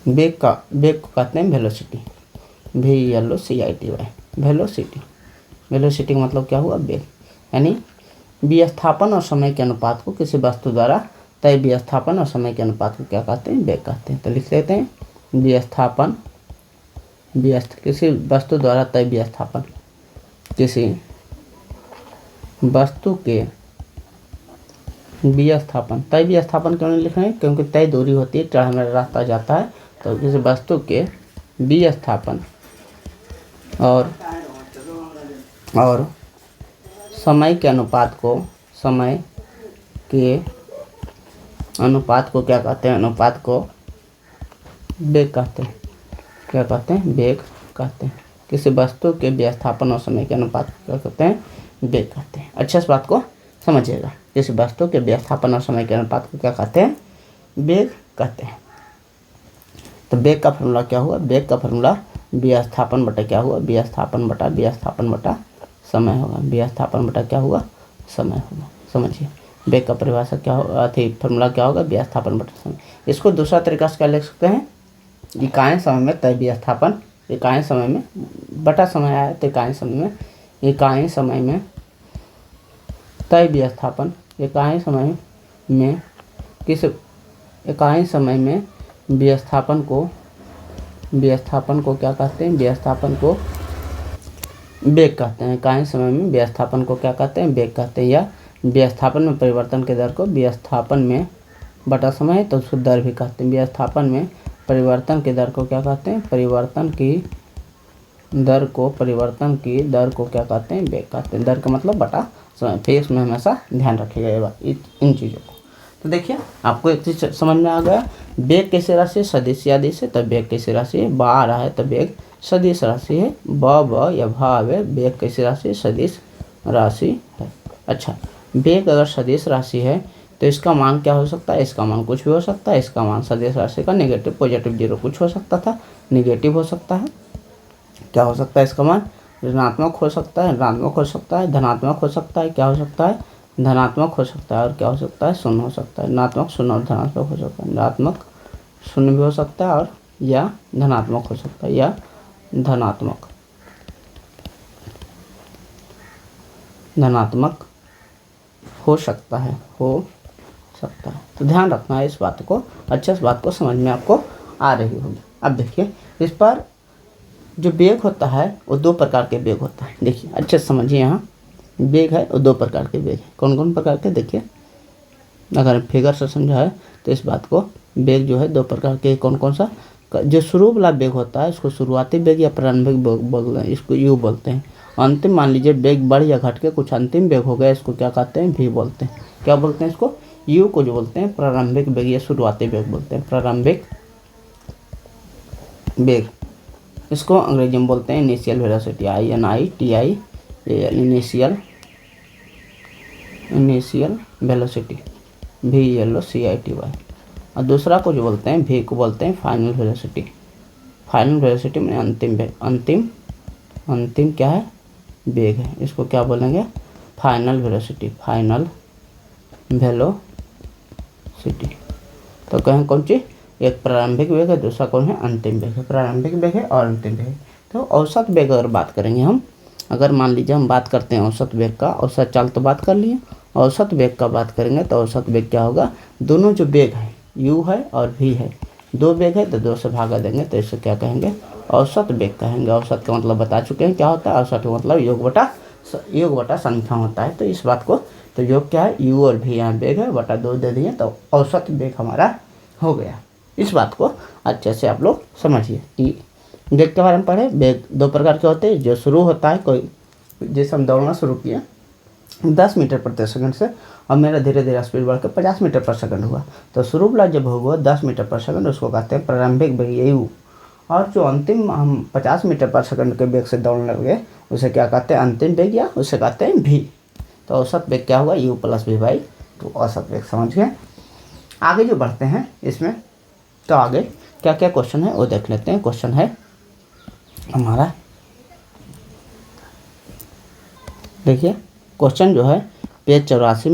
वेग को कहते हैं वेलोसिटी, VLOCITY, वेलोसिटी का मतलब क्या हुआ, वेग। यानी विस्थापन और समय के अनुपात को किसी वस्तु द्वारा तय विस्थापन और समय के अनुपात को क्या कहते हैं, वेग कहते हैं। तो लिख लेते हैं विस्थापन, किसी वस्तु द्वारा तय विस्थापन, किसी वस्तु के विस्थापन। तय विस्थापन क्यों नहीं लिख रहे हैं, क्योंकि तय दूरी होती है, टेढ़ा मेढ़ा रास्ता जाता है। तो किसी वस्तु के विस्थापन और समय के अनुपात को क्या कहते हैं, अनुपात को वेग कहते हैं। क्या कहते हैं, वेग कहते हैं। किसी वस्तु के विस्थापन और समय के अनुपात को क्या कहते हैं, वेग कहते हैं। अच्छे से बात को समझिएगा। किसी वस्तु के विस्थापन और समय के अनुपात को क्या कहते हैं, वेग कहते हैं। तो वेग का फॉर्मूला क्या हुआ, वेग का फॉर्मूला विस्थापन बटा क्या हुआ, विस्थापन बटा समय होगा। विस्थापन बटा क्या हुआ, समय होगा। समझिए वेग का परिभाषा क्या होगा, फॉर्मूला क्या होगा, विस्थापन बटा समय। इसको दूसरा तरीका से क्या लिख सकते हैं, इकाई समय में तय विस्थापन इकाई समय में बटा समय आया तो इकाई समय में तय विस्थापन, इकाई समय में किस इकाई समय में विस्थापन को क्या कहते हैं, विस्थापन को वेग कहते हैं। इकाई समय में विस्थापन को क्या कहते हैं, वेग कहते हैं। या विस्थापन में परिवर्तन के दर को विस्थापन में बटा समय है तो उसको दर भी कहते हैं। विस्थापन में परिवर्तन के दर को क्या कहते हैं, परिवर्तन की दर को क्या कहते हैं, वेग कहते हैं। दर का मतलब बटा समय। फिर इसमें हमेशा ध्यान रखिएगा इन चीज़ों को। तो देखिए आपको एक चीज़ समझ में आ गया, वेग कैसे राशि है, सदिश या दिश है, तब वेग कैसे राशि है। बा आ रहा है तो वेग सदिश राशि है। ब या भाव है, वेग कैसी राशि है, सदिश राशि है। अच्छा, वेग अगर सदिश राशि है तो इसका मान क्या हो सकता है, इसका मान कुछ भी हो सकता है। इसका मान सदिश राशि का नेगेटिव पॉजिटिव जीरो कुछ हो सकता था, नेगेटिव हो सकता है। क्या हो सकता है, इसका मान ऋणात्मक हो सकता है, ऋणात्मक हो सकता है, धनात्मक हो सकता है। क्या हो सकता है, धनात्मक हो सकता है। और क्या हो सकता है, शून्य हो सकता है। ऋणात्मक शून्य और धनात्मक हो सकता है। ऋणात्मक शून्य भी हो सकता है और या धनात्मक हो सकता है, या धनात्मक हो सकता है, तो ध्यान रखना है इस बात को, अच्छे से बात को समझ में आपको आ रही होगी। अब देखिए इस पर जो वेग होता है वो दो प्रकार के वेग होता है। देखिए अच्छे से समझिए, यहाँ वेग है और दो प्रकार के वेग है। कौन कौन प्रकार के, देखिए अगर फिगर से समझाए तो इस बात को, वेग जो है दो प्रकार के, कौन कौन सा, जो शुरू वाला वेग होता है इसको शुरुआती वेग या प्रारंभिक वेग बोलते हैं, इसको यू बोलते हैं। अंतिम मान लीजिए वेग बढ़ या घट के कुछ अंतिम वेग हो गया, इसको क्या कहते हैं, भी बोलते हैं। क्या बोलते हैं इसको, यू को जो बोलते हैं प्रारंभिक वेग या शुरुआती वेग बोलते हैं, प्रारंभिक वेग। इसको अंग्रेजी में बोलते हैं initial velocity, INITI, initial velocity, VELOCITY। और दूसरा को जो बोलते हैं, भी को बोलते हैं फाइनल वेलोसिटी। फाइनल वेलोसिटी में अंतिम वेग, अंतिम क्या है, वेग है। इसको क्या बोलेंगे, फाइनल वेलोसिटी, फाइनल वेलोसिटी। तो कहें कौन सी, एक प्रारंभिक वेग है, दूसरा कौन है, अंतिम वेग है। प्रारंभिक वेग है और अंतिम वेग है। तो औसत वेग अगर बात करेंगे हम, अगर मान लीजिए हम बात करते हैं औसत वेग का, औसत चाल तो बात कर लिए, औसत वेग का बात करेंगे तो औसत वेग क्या होगा, दोनों जो वेग है u है और v है, दो वेग है तो दो से भागा देंगे तो इसे क्या कहेंगे, औसत वेग कहेंगे। औसत का मतलब बता चुके हैं क्या होता है, औसत का मतलब योग बटा संख्या होता है। तो इस बात को, तो योग क्या है, u और v यहाँ वेग है, बटा 2 दे दिए तो औसत वेग हमारा हो गया। इस बात को अच्छे से आप लोग समझिए कि वेग के बारे में पढ़े। वेग दो प्रकार के होते हैं, जो शुरू होता है, कोई जैसे हम दौड़ना शुरू किया 10 मीटर प्रति सेकंड से, और मेरा धीरे धीरे स्पीड बढ़ के 50 मीटर पर सेकंड हुआ, तो शुरू वाला जब हुआ 10 मीटर पर सेकंड उसको कहते हैं प्रारंभिक वेग यू। और जो अंतिम हम 50 मीटर पर सेकंड के वेग से दौड़ने लगे उसे क्या कहते हैं, अंतिम वेग, या उसे कहते हैं भी। तो औसत वेग क्या हुआ, u + v/2 औसत वेग। समझ गए। आगे जो बढ़ते हैं इसमें, तो आगे क्या क्या क्वेश्चन है वो देख लेते हैं। क्वेश्चन है हमारा, देखिए क्वेश्चन जो है पेज 84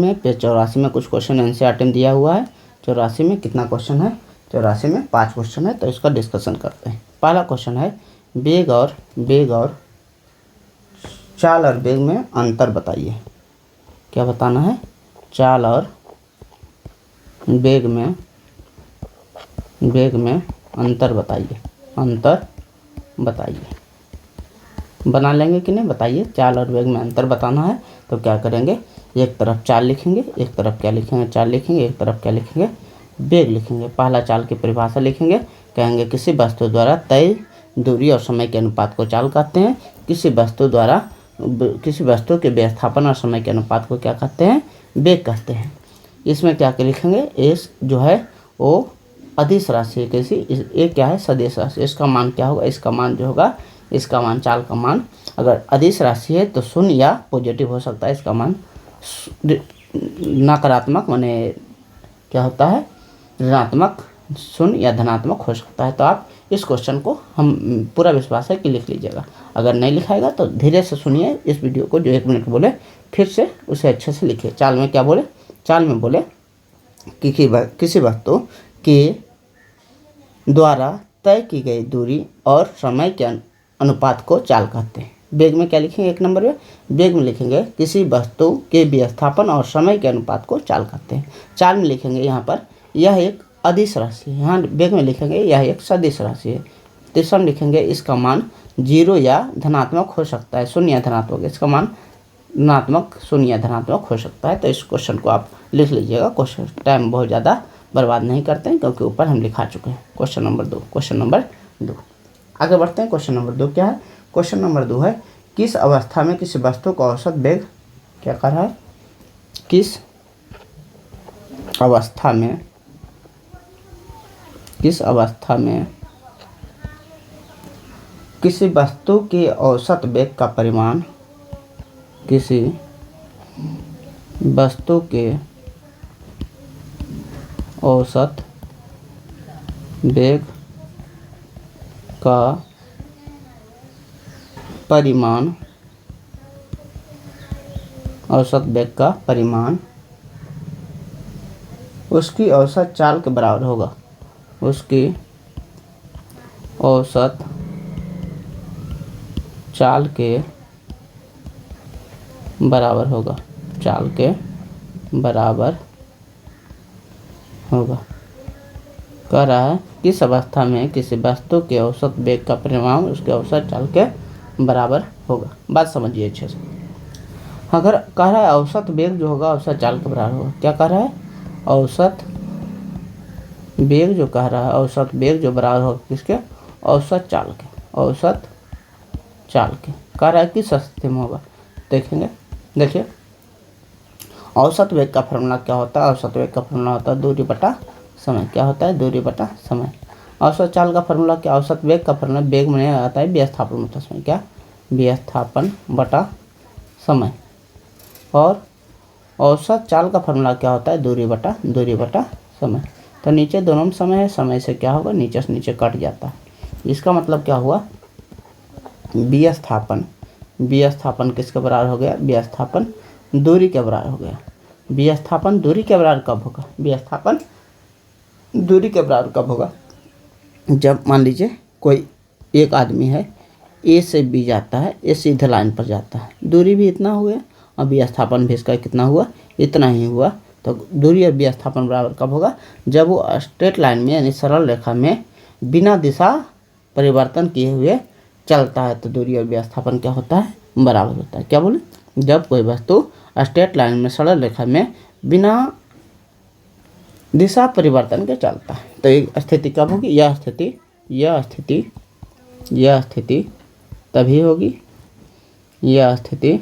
में, कुछ क्वेश्चन एनसीईआरटी में दिया हुआ है। 84 में कितना क्वेश्चन है, 84 में 5 क्वेश्चन है, तो इसका डिस्कशन करते हैं। पहला क्वेश्चन है वेग और चाल और वेग में अंतर बताइए। क्या बताना है, चाल और वेग में अंतर बताइए। बना लेंगे कि नहीं, बताइए। चाल और वेग में अंतर बताना है तो क्या करेंगे, एक तरफ चाल लिखेंगे, एक तरफ क्या लिखेंगे, चाल लिखेंगे, एक तरफ क्या लिखेंगे, वेग लिखेंगे। पहला चाल की परिभाषा लिखेंगे, कहेंगे किसी वस्तु द्वारा तय दूरी और समय के अनुपात को चाल कहते हैं। किसी वस्तु के विस्थापन और समय के अनुपात को क्या कहते हैं, वेग कहते हैं। इसमें क्या लिखेंगे, एस जो है वो अदिश राशि है, कैसी, ये क्या है, सदिश राशि। इसका मान क्या होगा, इसका मान जो होगा, इसका मान, चाल का मान अगर अदिश राशि है तो शून्य या पॉजिटिव हो सकता है। इसका मान नकारात्मक माने क्या होता है, ऋणात्मक, शून्य या धनात्मक हो सकता है। तो आप इस क्वेश्चन को, हम पूरा विश्वास है कि लिख लीजिएगा। अगर नहीं लिखाएगा तो धीरे से सुनिए इस वीडियो को, जो 1 मिनट बोले फिर से उसे अच्छे से लिखिए। चाल में क्या बोले, चाल में बोले कि किसी वस्तु के द्वारा तय की गई दूरी और समय के अनुपात को चाल कहते हैं। वेग में क्या लिखेंगे, 1 नंबर में वेग में लिखेंगे किसी वस्तु के विस्थापन और समय के अनुपात को चाल कहते हैं। चाल में लिखेंगे यहाँ पर यह एक अदिश राशि है, यहाँ वेग में लिखेंगे यह एक सदिश राशि है। तीसरा में लिखेंगे इसका मान 0 या धनात्मक हो सकता है, शून्य या धनात्मक, इसका मान ऋणात्मक, शून्य या धनात्मक हो सकता है। तो इस क्वेश्चन को आप लिख लीजिएगा। क्वेश्चन टाइम बहुत ज़्यादा बर्बाद नहीं करते हैं क्योंकि ऊपर हम लिखा चुके हैं। क्वेश्चन नंबर 2 आगे बढ़ते हैं। क्वेश्चन नंबर 2 क्या है, क्वेश्चन नंबर 2 है किस अवस्था में किसी वस्तु का औसत वेग, क्या कह रहा है, किस अवस्था में किसी वस्तु के औसत वेग का परिमाण, किसी वस्तु के औसत वेग का परिमाण, औसत वेग का परिमाण उसकी औसत चाल के बराबर होगा, उसकी औसत चाल के बराबर होगा, चाल के बराबर होगा। कह रहा है किस अवस्था में किसी वस्तु के औसत वेग का परिमाण उसके औसत चाल के बराबर होगा। बात समझिए अच्छे से। अगर कह रहा है औसत वेग जो होगा औसत चाल के बराबर होगा, क्या कह रहा है, औसत वेग जो कह रहा है, औसत वेग जो बराबर होगा किसके, औसत चाल के, औसत चाल के। कह रहा है किस स्थिति में होगा, देखेंगे, देखिए औसत वेग का फॉर्मूला क्या होता है, औसत वेग का फॉर्मूला होता है दूरी बटा समय। क्या होता है, दूरी बटा समय। औसत चाल का फॉर्मूला क्या, औसत वेग का फॉर्मूला वेग में आता है विस्थापन बटा समय, क्या, विस्थापन बटा समय। और औसत चाल का फॉर्मूला क्या होता है, दूरी बटा समय। तो नीचे दोनों में समय है, समय से क्या होगा, नीचे से नीचे कट जाता है। इसका मतलब क्या हुआ, विस्थापन किसके बराबर हो गया, विस्थापन दूरी के बराबर हो गया। विस्थापन दूरी के बराबर कब होगा, विस्थापन दूरी के बराबर कब होगा, जब मान लीजिए कोई एक आदमी है, ए से बी जाता है, ए सीधे लाइन पर जाता है, दूरी भी इतना हुआ और विस्थापन भी इसका कितना हुआ, इतना ही हुआ। तो दूरी और विस्थापन बराबर कब होगा, जब वो स्ट्रेट लाइन में यानी सरल रेखा में बिना दिशा परिवर्तन किए हुए चलता है। तो दूरी और विस्थापन क्या होता है, बराबर होता है। क्या बोले, जब कोई वस्तु स्ट्रेट लाइन में सरल रेखा में बिना दिशा परिवर्तन के चलता है। तो एक स्थिति कब होगी, यह स्थिति तभी होगी, यह स्थिति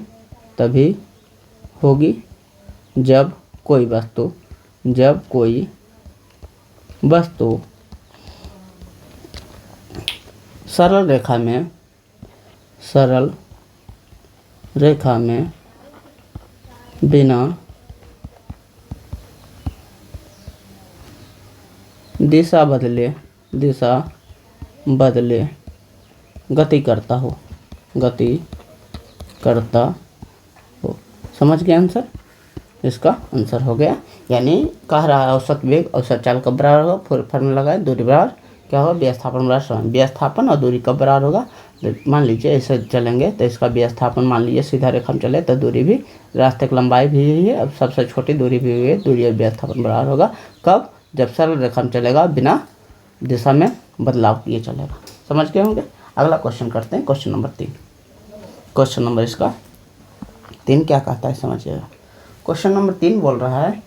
तभी होगी जब कोई वस्तु सरल रेखा में बिना दिशा बदले गति करता हो। समझ गए आंसर, इसका आंसर हो गया। यानी कह रहा है औसत वेग औसत चाल कब बराबर होगा, फॉर्मूला लगाए, दूरी बराबर क्या होगा, विस्थापन बराबर समय। विस्थापन और दूरी कब बराबर होगा, मान लीजिए ऐसे चलेंगे तो इसका विस्थापन मान लीजिए सीधा रेखा में चले तो दूरी भी, रास्ते की लंबाई भी यही है, अब सबसे छोटी दूरी भी हुई है, दूरी और विस्थापन बराबर होगा कब, जब सरल रेखा में चलेगा, बिना दिशा में बदलाव किए चलेगा। समझ गए होंगे। अगला क्वेश्चन करते हैं, क्वेश्चन नंबर 3। क्वेश्चन नंबर इसका 3 क्या कहता है समझिएगा। क्वेश्चन नंबर 3 बोल रहा है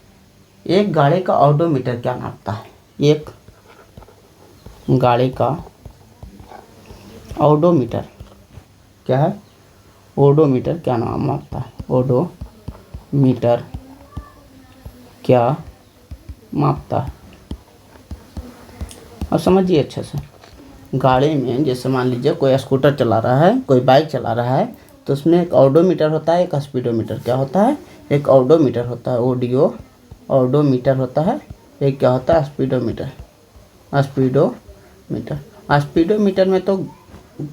एक गाड़ी का ऑडोमीटर क्या नापता है, एक गाड़ी का ऑडोमीटर क्या है, ओडोमीटर क्या नाम मापता है, ओडोमीटर क्या मापता है। अब समझिए अच्छे से, गाड़ी में जैसे मान लीजिए कोई स्कूटर चला रहा है, कोई बाइक चला रहा है, तो उसमें एक ऑडोमीटर होता है, एक स्पीडोमीटर। क्या होता है, एक ऑडोमीटर होता है, ऑडोमीटर होता है, एक क्या होता है, स्पीडोमीटर। स्पीडोमीटर में तो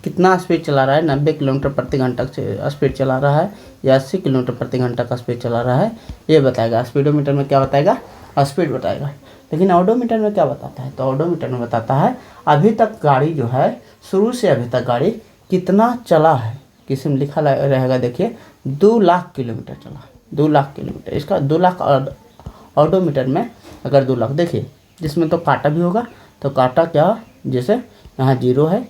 कितना स्पीड चला रहा है, 90 किलोमीटर प्रति घंटा से स्पीड चला रहा है या 80 किलोमीटर प्रति घंटा का स्पीड चला रहा है, ये बताएगा। स्पीडोमीटर में क्या बताएगा, स्पीड बताएगा। लेकिन ऑडोमीटर में क्या बताता है, तो ऑडोमीटर में बताता है अभी तक गाड़ी जो है, शुरू से अभी तक गाड़ी कितना चला है। किसी में लिखा रहेगा, देखिए 2 लाख किलोमीटर चला, 2 लाख किलोमीटर। इसका 2 लाख ऑडोमीटर में अगर 2 लाख, देखिए जिसमें तो कांटा भी होगा, तो कांटा क्या, जैसे यहाँ 0 है,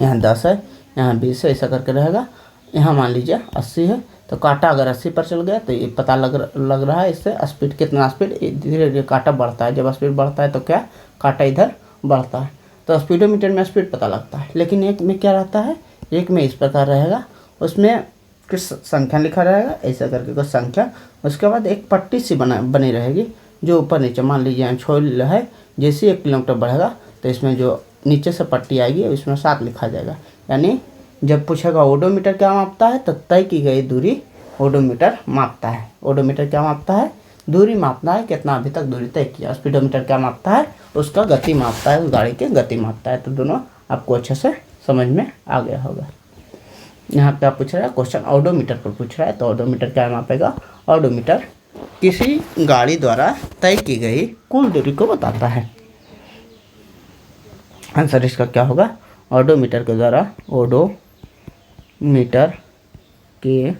यहाँ 10 है, यहाँ 20 है, ऐसा करके रहेगा। यहाँ मान लीजिए 80 है, तो कांटा अगर 80 पर चल गया तो ये पता लग रहा है इससे स्पीड, कितना स्पीड, धीरे धीरे कांटा बढ़ता है। जब स्पीड बढ़ता है तो क्या, कांटा इधर बढ़ता है, तो स्पीडोमीटर में स्पीड पता लगता है। लेकिन एक में क्या रहता है, एक में इस प्रकार रहेगा, उसमें कुछ संख्या लिखा रहेगा, ऐसा करके कुछ संख्या, उसके बाद एक पट्टी सी बनी रहेगी जो ऊपर नीचे, मान लीजिए यहाँ 6 है, जैसे 1 किलोमीटर बढ़ेगा तो इसमें जो नीचे से पट्टी आएगी उसमें 7 लिखा जाएगा। यानी जब पूछेगा ओडोमीटर क्या मापता है, तो तय की गई दूरी ओडोमीटर मापता है। ओडोमीटर क्या मापता है, दूरी मापता है, कितना अभी तक दूरी तय किया। स्पीडोमीटर क्या मापता है, उसका गति मापता है, उस गाड़ी की गति मापता है। तो दोनों आपको अच्छे से समझ में आ गया होगा। यहाँ पे आप पूछ रहा है क्वेश्चन ऑडोमीटर पर पूछ रहा है, तो ऑडोमीटर क्या मापेगा, ऑडोमीटर किसी गाड़ी द्वारा तय की गई कुल दूरी को बताता है। आंसर इसका क्या होगा, ऑडोमीटर के द्वारा, ओडोमीटर के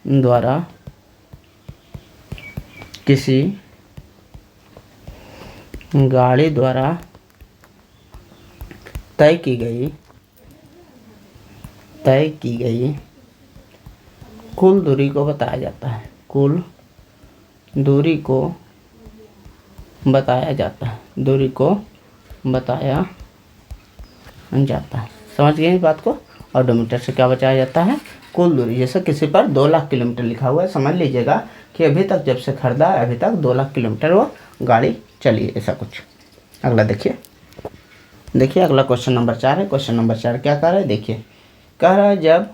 द्वारा किसी गाड़ी द्वारा तय की गई कुल दूरी को बताया जाता है, कुल दूरी को बताया जाता है, दूरी को बताया जाता है। समझ गए इस बात को। ऑडोमीटर से क्या बताया जाता है, कुल दूरी। जैसे किसी पर 2 लाख किलोमीटर लिखा हुआ है, समझ लीजिएगा कि अभी तक जब से खरीदा है अभी तक 2 लाख किलोमीटर वो गाड़ी चली है, ऐसा कुछ। अगला देखिए अगला क्वेश्चन नंबर 4 है। क्वेश्चन नंबर 4 क्या कह रहा है, देखिए कह रहा है जब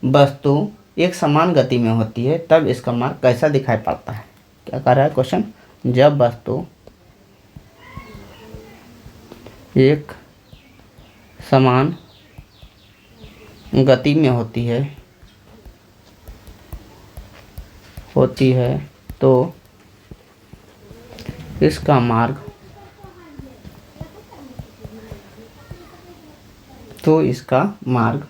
वस्तु एक समान गति में होती है तब इसका मार्ग कैसा दिखाई पड़ता है। क्या कह रहा है क्वेश्चन, जब वस्तु एक समान गति में होती है तो इसका मार्ग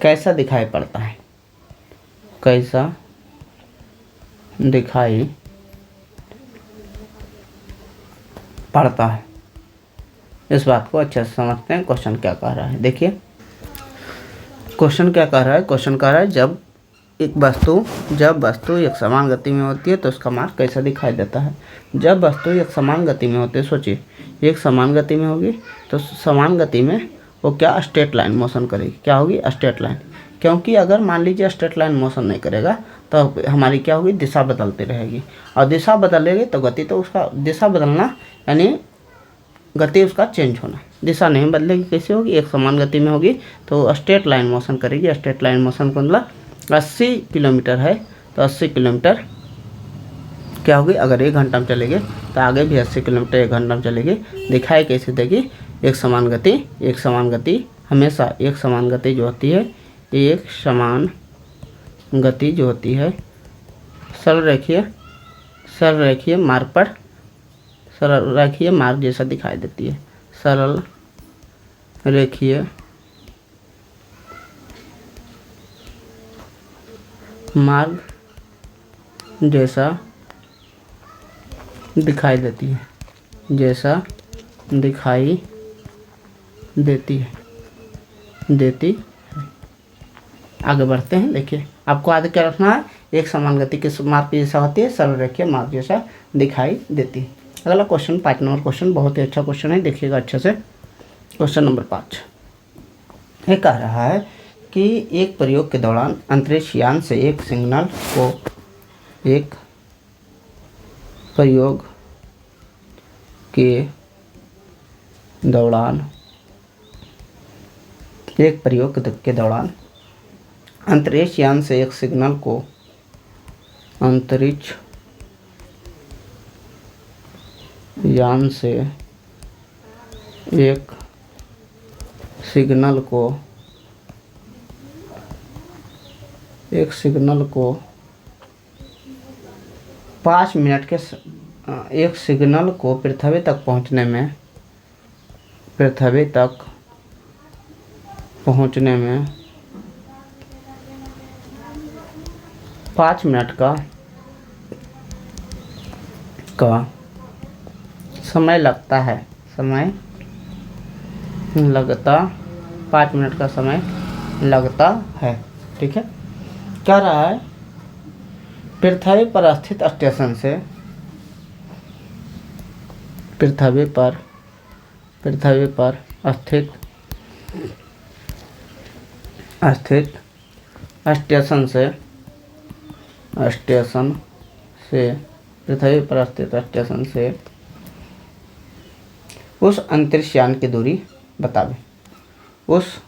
कैसा दिखाई पड़ता है, कैसा दिखाई पड़ता है। इस बात को अच्छे से समझते हैं। क्वेश्चन क्या कह रहा है, देखिए क्वेश्चन क्या कह रहा है, क्वेश्चन कह रहा है जब वस्तु एक समान गति में होती है तो उसका मार्ग कैसा दिखाई देता है। जब वस्तु एक समान गति में होती है, सोचिए एक समान गति में होगी तो समान गति में वो क्या, स्ट्रेट लाइन मोशन करेगी। क्या होगी, स्ट्रेट लाइन। क्योंकि अगर मान लीजिए स्ट्रेट लाइन मोशन नहीं करेगा तो हमारी क्या होगी, दिशा बदलती रहेगी, और दिशा बदलेगी तो गति, तो उसका दिशा बदलना यानी गति उसका चेंज होना। दिशा नहीं बदलेगी, कैसे होगी, एक समान गति में होगी तो स्ट्रेट लाइन मोशन करेगी। स्ट्रेट लाइन मोशन का मतलब 80 किलोमीटर है तो 80 किलोमीटर क्या होगी, अगर 1 घंटा में चलेगी तो आगे भी 80 किलोमीटर 1 घंटा में चलेगी। दिखाई कैसे देगी, एक समान गति हमेशा, एक समान गति जो होती है, एक समान गति जो होती है, सरल रेखीय मार्ग पर, सरल रेखीय मार्ग जैसा दिखाई देती है, सरल रेखीय मार्ग जैसा दिखाई देती है, देती है। आगे बढ़ते हैं। देखिए आपको आगे क्या रखना है, एक समान गति के मार्ग जैसा होती है, सरल रेखीय मार्ग जैसा दिखाई देती है। अगला क्वेश्चन 5 नंबर क्वेश्चन बहुत ही अच्छा क्वेश्चन है, देखिएगा अच्छे से। क्वेश्चन नंबर 5 ये कह रहा है कि एक प्रयोग के दौरान अंतरिक्ष यान से एक सिग्नल अंतरिक्ष यान से एक सिग्नल को 5 मिनट के एक सिग्नल को पृथ्वी तक पहुंचने में 5 मिनट का समय लगता है। 5 मिनट का समय लगता है। ठीक है, कह रहा है पृथ्वी पर स्थित स्टेशन से पृथ्वी पर स्थित स्टेशन से पृथ्वी पर स्थित स्टेशन से उस अंतरिक्ष यान की दूरी बतावे। उस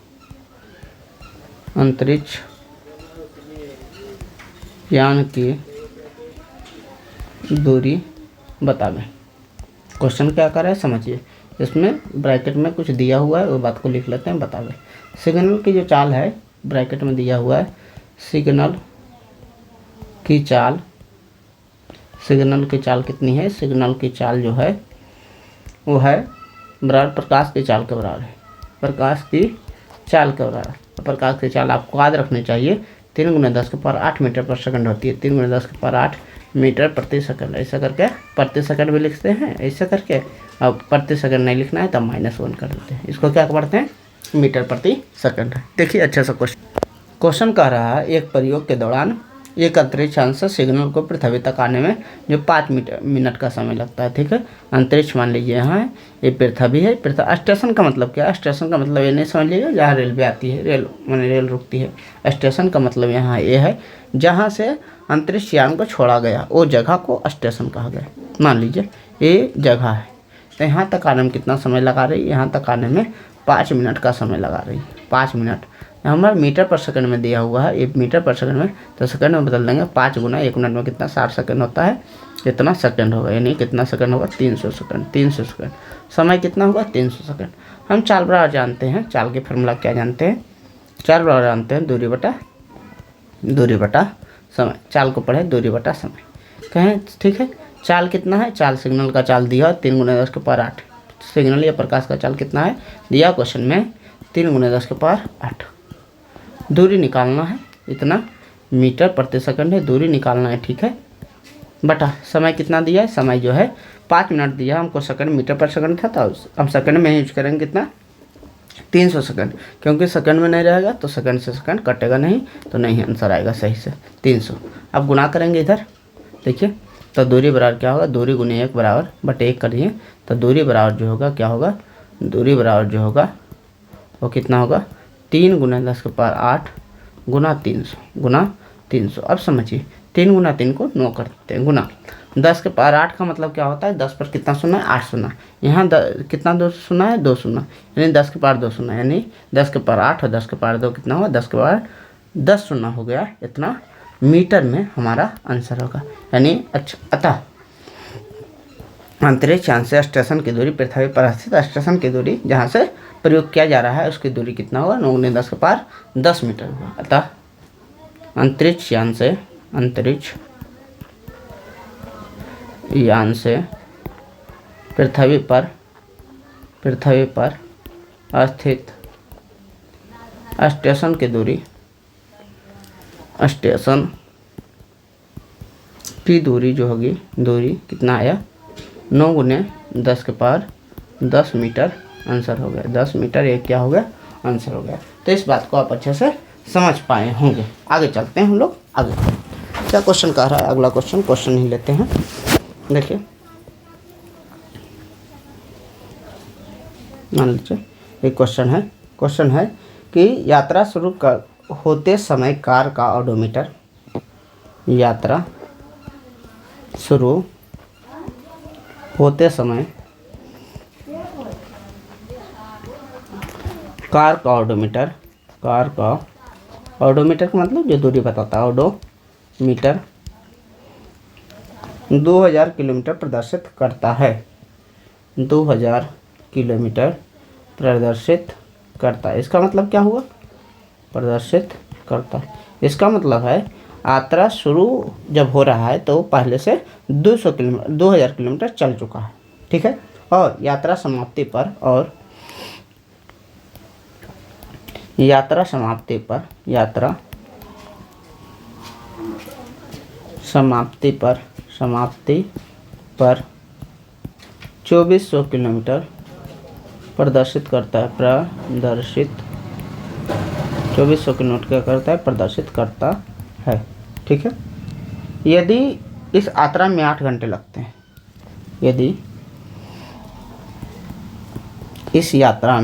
अंतरिक्ष यान की दूरी बतावे। क्वेश्चन क्या कर रहा है समझिए। इसमें ब्रैकेट में कुछ दिया हुआ है, वो बात को लिख लेते हैं। बतावे सिग्नल की जो चाल है, ब्रैकेट में दिया हुआ है सिग्नल की चाल कितनी है। सिग्नल की चाल जो है वो है बराबर प्रकाश की चाल के बराबर है। प्रकाश की चाल के बराबर। प्रकाश की चाल आपको याद रखनी चाहिए 3×10⁸ मीटर पर सेकंड होती है। 3×10⁸ मीटर प्रति सेकंड। ऐसा करके प्रति सेकंड भी लिखते हैं, ऐसा करके। अब प्रति सेकंड नहीं लिखना है तब -1 कर देते हैं। इसको क्या पढ़ते हैं, मीटर प्रति सेकंड। देखिए अच्छा सा क्वेश्चन कह रहा है एक प्रयोग के दौरान एक अंतरिक्ष यान से सिग्नल को पृथ्वी तक आने में जो 5 मिनट का समय लगता है। ठीक है, अंतरिक्ष मान लीजिए यहाँ है, ये पृथ्वी है। स्टेशन का मतलब क्या है, स्टेशन का मतलब ये नहीं समझ लीजिएगा जहाँ रेलवे आती है, रेल रुकती है। स्टेशन का मतलब यहाँ ये है जहाँ से अंतरिक्ष यान को छोड़ा गया, वो जगह को स्टेशन कहा गया। मान लीजिए ये जगह है, तो यहाँ तक आने में कितना समय लगा रही है, यहाँ तक आने में 5 मिनट का समय लगा रही है। 5 मिनट हमारा मीटर पर सेकंड में दिया हुआ है, ये मीटर पर सेकंड में, तो सेकंड में बदल देंगे। 5 × 1 मिनट में कितना 60 सेकंड होता है, कितना सेकंड होगा, यानी कितना सेकंड होगा 300 सेकंड। 300 सेकंड समय कितना होगा 300 सेकंड। हम चाल बराबर जानते हैं, चाल के फार्मूला क्या जानते हैं, चाल बराबर जानते हैं दूरी बटा समय। चाल को पढ़े दूरी बटा समय कहें। ठीक है, चाल कितना है, चाल सिग्नल का चाल दिया 3×10⁸। सिग्नल या प्रकाश का चाल कितना है दिया क्वेश्चन में 3×10⁸। दूरी निकालना है, इतना मीटर प्रति सेकंड है, दूरी निकालना है। ठीक है, बटा समय कितना दिया है, समय जो है 5 मिनट दिया हमको, सेकंड मीटर पर सेकंड था, तो हम सेकंड में यूज करेंगे कितना 300 सेकंड, क्योंकि सेकंड में नहीं रहेगा तो सेकंड से सेकंड कटेगा नहीं, तो नहीं आंसर आएगा सही से 300। अब गुना करेंगे इधर, देखिए तो दूरी बराबर क्या होगा, दूरी × 1 बराबर बटे 1 करिए, तो दूरी बराबर जो होगा क्या होगा, दूरी बराबर जो होगा वो कितना होगा 3×10⁸ गुना 300। अब समझिए 3 × 3 को 9 कर देते हैं, गुना 10⁸ का मतलब क्या होता है, 10 पर कितना शून्य है 8 शून्य। यहाँ कितना 2 शून्य है 2 शून्य, यानी 10⁸ 2 शून्य, यानी 10⁸ और 10⁸ क्या हुआ 10 शून्य हो गया। इतना मीटर में हमारा आंसर होगा। यानी अच्छा, अतः अंतरिक्ष यान से स्टेशन की दूरी, पृथ्वी पर स्थित स्टेशन की दूरी जहाँ से प्रयोग किया जा रहा है उसकी दूरी कितना होगा 9×10⁻10 मीटर होगा। अतः अंतरिक्ष यान से पृथ्वी पर स्थित स्टेशन की दूरी जो होगी, दूरी कितना आया 9×10⁻10 मीटर आंसर हो गया। 10 मीटर ये क्या हो गया आंसर हो गया। तो इस बात को आप अच्छे से समझ पाए होंगे। आगे चलते हैं हम लोग आगे। क्या क्वेश्चन कह रहा है, अगला क्वेश्चन ही लेते हैं। देखिए मान लीजिए एक क्वेश्चन है कि यात्रा शुरू होते समय कार का ओडोमीटर, यात्रा शुरू होते समय कार का ओडोमीटर का मतलब जो दूरी बताता है, ओडोमीटर 2000 किलोमीटर प्रदर्शित करता है। 2000 किलोमीटर प्रदर्शित करता है। इसका मतलब क्या हुआ, प्रदर्शित करता है। इसका मतलब है यात्रा शुरू जब हो रहा है तो पहले से 2000 किलोमीटर चल चुका है, ठीक है। और यात्रा समाप्ति पर यात्रा समाप्ति पर 2400 किलोमीटर प्रदर्शित करता है, 2400 किलोमीटर क्या करता है, प्रदर्शित करता है, ठीक है। यदि इस यात्रा में 8 घंटे लगते हैं, यदि इस यात्रा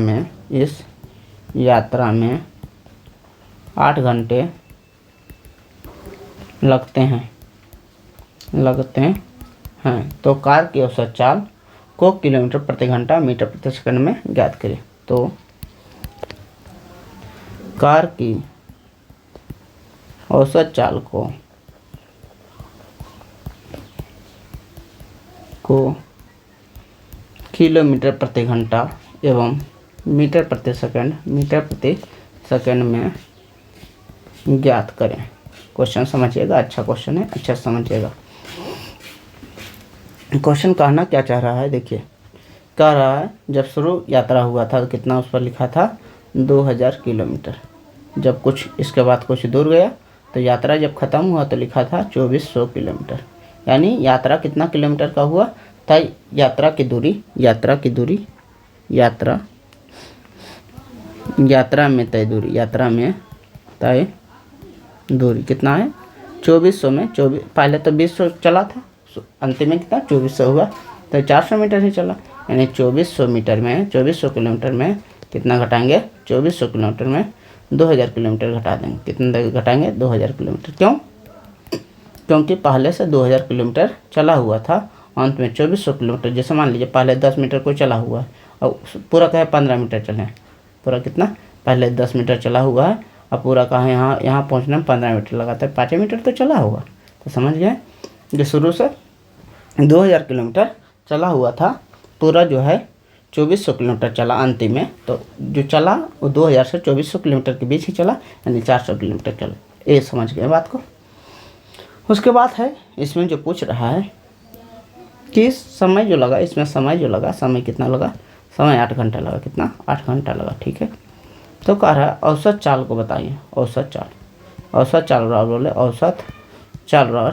में 8 घंटे लगते हैं तो कार की औसत चाल को किलोमीटर प्रति घंटा मीटर प्रति सेकंड में ज्ञात करें। तो कार की औसत चाल को किलोमीटर प्रति घंटा एवं मीटर प्रति सेकंड में ज्ञात करें। क्वेश्चन समझिएगा, अच्छा क्वेश्चन है, अच्छा समझिएगा। क्वेश्चन कहना क्या चाह रहा है, देखिए कह रहा है जब शुरू यात्रा हुआ था तो कितना उस पर लिखा था 2000 किलोमीटर। जब कुछ इसके बाद कुछ दूर गया तो यात्रा जब ख़त्म हुआ तो लिखा था 2400 किलोमीटर। यानी यात्रा कितना किलोमीटर का हुआ था, यात्रा की दूरी कितना है 2400 में 24, पहले तो 2000 चला था, अंतिम में कितना 2400 हुआ तो 400 मीटर ही चला। यानी 2400 किलोमीटर में कितना घटाएंगे, 2400 किलोमीटर में 2000 किलोमीटर घटा देंगे। कितना घटाएंगे 2000 किलोमीटर। क्यों? क्योंकि पहले से 2000 किलोमीटर चला हुआ था, अंत में 2400 किलोमीटर। जैसे मान लीजिए पहले 10 मीटर को चला हुआ है और पूरा कहे 15 मीटर चले, पूरा कितना पहले 10 मीटर चला हुआ है और पूरा कहा यहाँ पहुँचने में 15 मीटर लगाता है, 5 मीटर तो चला हुआ। तो समझ गए जो शुरू से 2000 किलोमीटर चला हुआ था, पूरा जो है 2400 किलोमीटर चला अंतिम में, तो जो चला वो 2000 से 2400 किलोमीटर के बीच ही चला, यानी 400 किलोमीटर चला। ये समझ गए बात को। उसके बाद है इसमें जो पूछ रहा है कि समय जो लगा, इसमें समय कितना लगा, समय 8 घंटा लगा। कितना 8 घंटा लगा, ठीक है। तो कह रहा है औसत चाल को बताइए। औसत चाल रहा बोले औसत चाल रहा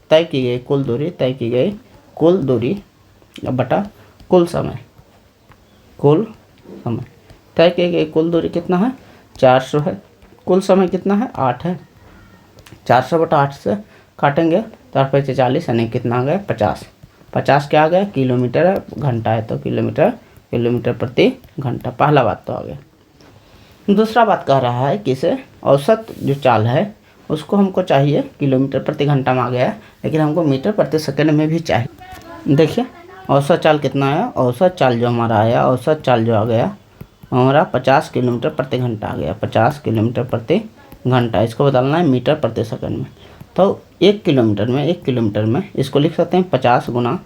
तय की गई कुल दूरी बटा कुल समय तय की गई कुल दूरी कितना है 400 है। कुल समय कितना है 8 है। 400 बटा 8 से काटेंगे तो 8 × 40 यानी कितना आ गया 50। 50 क्या आ गया किलोमीटर है, घंटा है तो किलोमीटर प्रति घंटा। पहला बात तो आ गया। दूसरा बात कह रहा है कि इसे औसत जो चाल है उसको हमको चाहिए किलोमीटर प्रति घंटा में आ गया, लेकिन हमको मीटर प्रति सेकंड में भी चाहिए। देखिए औसत चाल कितना आया, औसत चाल जो हमारा आया, औसत चाल जो आ गया हमारा 50 किलोमीटर प्रति घंटा आ गया। 50 किलोमीटर प्रति घंटा, इसको बदलना है मीटर प्रति सेकंड में। तो 1 किलोमीटर में इसको लिख सकते हैं 50 गुना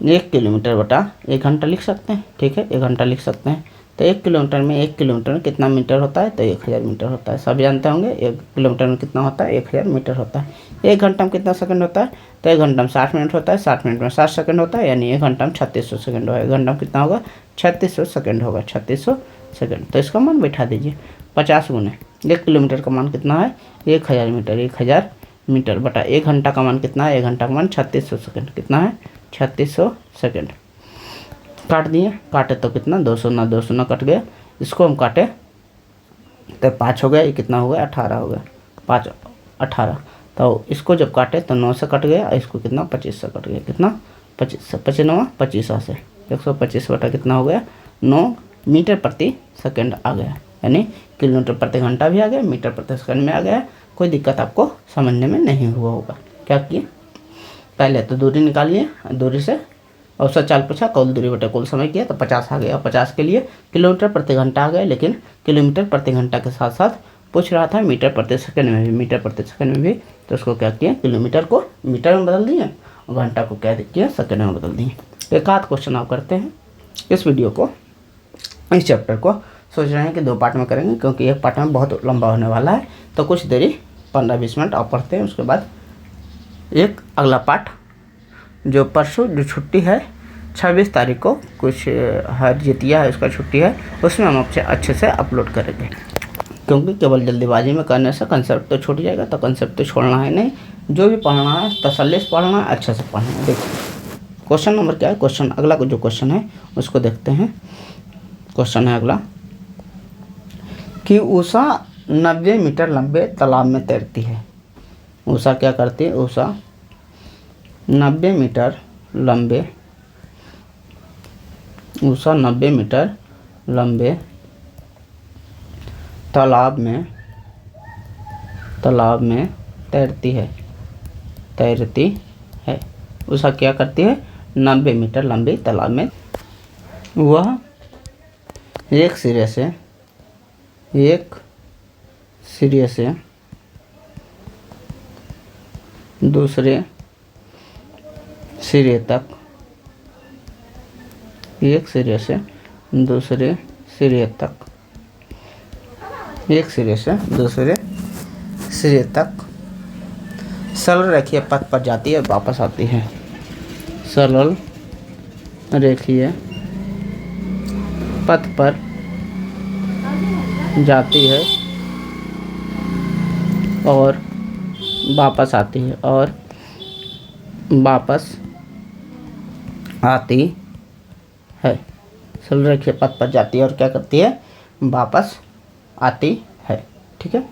1 किलोमीटर बटा 1 घंटा लिख सकते हैं, ठीक है। 1 घंटा लिख सकते हैं। तो 1 किलोमीटर में कितना मीटर होता है, तो 1000 मीटर होता है। सब जानते होंगे 1 किलोमीटर में कितना होता है 1000 मीटर होता है। 1 घंटा में कितना सेकंड होता है, तो 1 घंटा में 60 मिनट होता है। 60 मिनट में 60 सेकंड होता है, यानी 1 घंटा में 3600 सेकंड होगा। 1 घंटा में कितना होगा 3600 सेकंड होगा, 3600 सेकंड। तो इसका मान बैठा दीजिए 50 गुने 1 किलोमीटर का मान कितना है 1000 मीटर। 1000 मीटर बटा 1 घंटा का मान कितना है, 1 घंटा का मान 3600 सेकंड। कितना है 3600 सेकंड। काट दिए, काटे तो कितना 200 ना कट गया। इसको हम काटे तो 5 हो गया, ये कितना हो गया 18 हो गया। 5 18, तो इसको जब काटे तो 9 से कट गया, इसको कितना 25 से कट गया। कितना 25 से 25 से 125 बटा कितना हो गया 9 मीटर प्रति सेकंड आ गया। यानी किलोमीटर प्रति घंटा भी आ गया, मीटर प्रति सेकंड में आ गया। कोई दिक्कत आपको समझने में नहीं हुआ होगा। क्या किए, पहले तो दूरी निकालिए, दूरी से औसत चाल पूछा, कुल दूरी बटे कुल समय किया तो 50 आ गया। 50 के लिए किलोमीटर प्रति घंटा आ गया, लेकिन किलोमीटर प्रति घंटा के साथ साथ पूछ रहा था मीटर प्रति सेकंड में भी। तो उसको क्या किया, किलोमीटर को मीटर में बदल दिए और घंटा को क्या किया सेकंड में बदल दिए। एक आध क्वेश्चन आप करते हैं। इस वीडियो को, इस चैप्टर को सोच रहे हैं कि 2 पार्ट में करेंगे, क्योंकि एक पार्ट में बहुत लंबा होने वाला है। तो कुछ देरी 15-20 मिनट और पढ़ते हैं। उसके बाद एक अगला पाठ जो परसों जो छुट्टी है 26 तारीख को कुछ हरजितिया है, उसका छुट्टी है, उसमें हम आपसे अच्छे से अपलोड करेंगे, क्योंकि केवल जल्दीबाजी में करने से कंसेप्ट तो छूट जाएगा। तो कंसेप्ट तो छोड़ना है नहीं, जो भी पढ़ना है तसल्ली से पढ़ना है, अच्छे से पढ़ना है। देखिए क्वेश्चन नंबर क्या है, क्वेश्चन अगला जो क्वेश्चन है उसको देखते हैं। क्वेश्चन है अगला कि उषा 90 मीटर लंबे तालाब में तैरती है। उषा क्या करती है, उषा 90 मीटर लंबे, उषा 90 मीटर लंबे तालाब में तैरती है। उषा क्या करती है, 90 मीटर लंबे तालाब में, वह एक सिरे से दूसरे सिरे तक, एक सिरे से दूसरे सिरे तक सरल रेखीय पथ पर जाती है, वापस आती है। सरल रेखीय पथ पर जाती है और वापस आती है, सरल रेखीय पथ पर जाती है और क्या करती है, वापस आती है। ठीक है।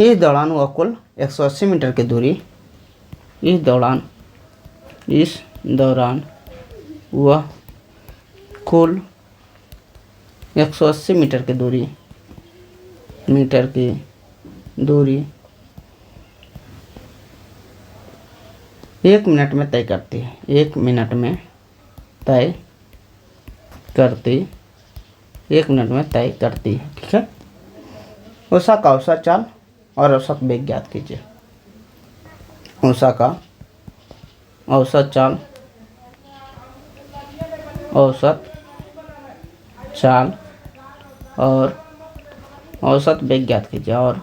इस दौरान वह कुल 180 मीटर की दूरी, इस दौरान वह कुल 180 मीटर की दूरी 1 मिनट में तय करती है। 1 मिनट में तय करती है। ठीक है। उषा का औसत चाल और औसत वेग ज्ञात कीजिए। उषा का औसत चाल और औसत वेग ज्ञात कीजिए, और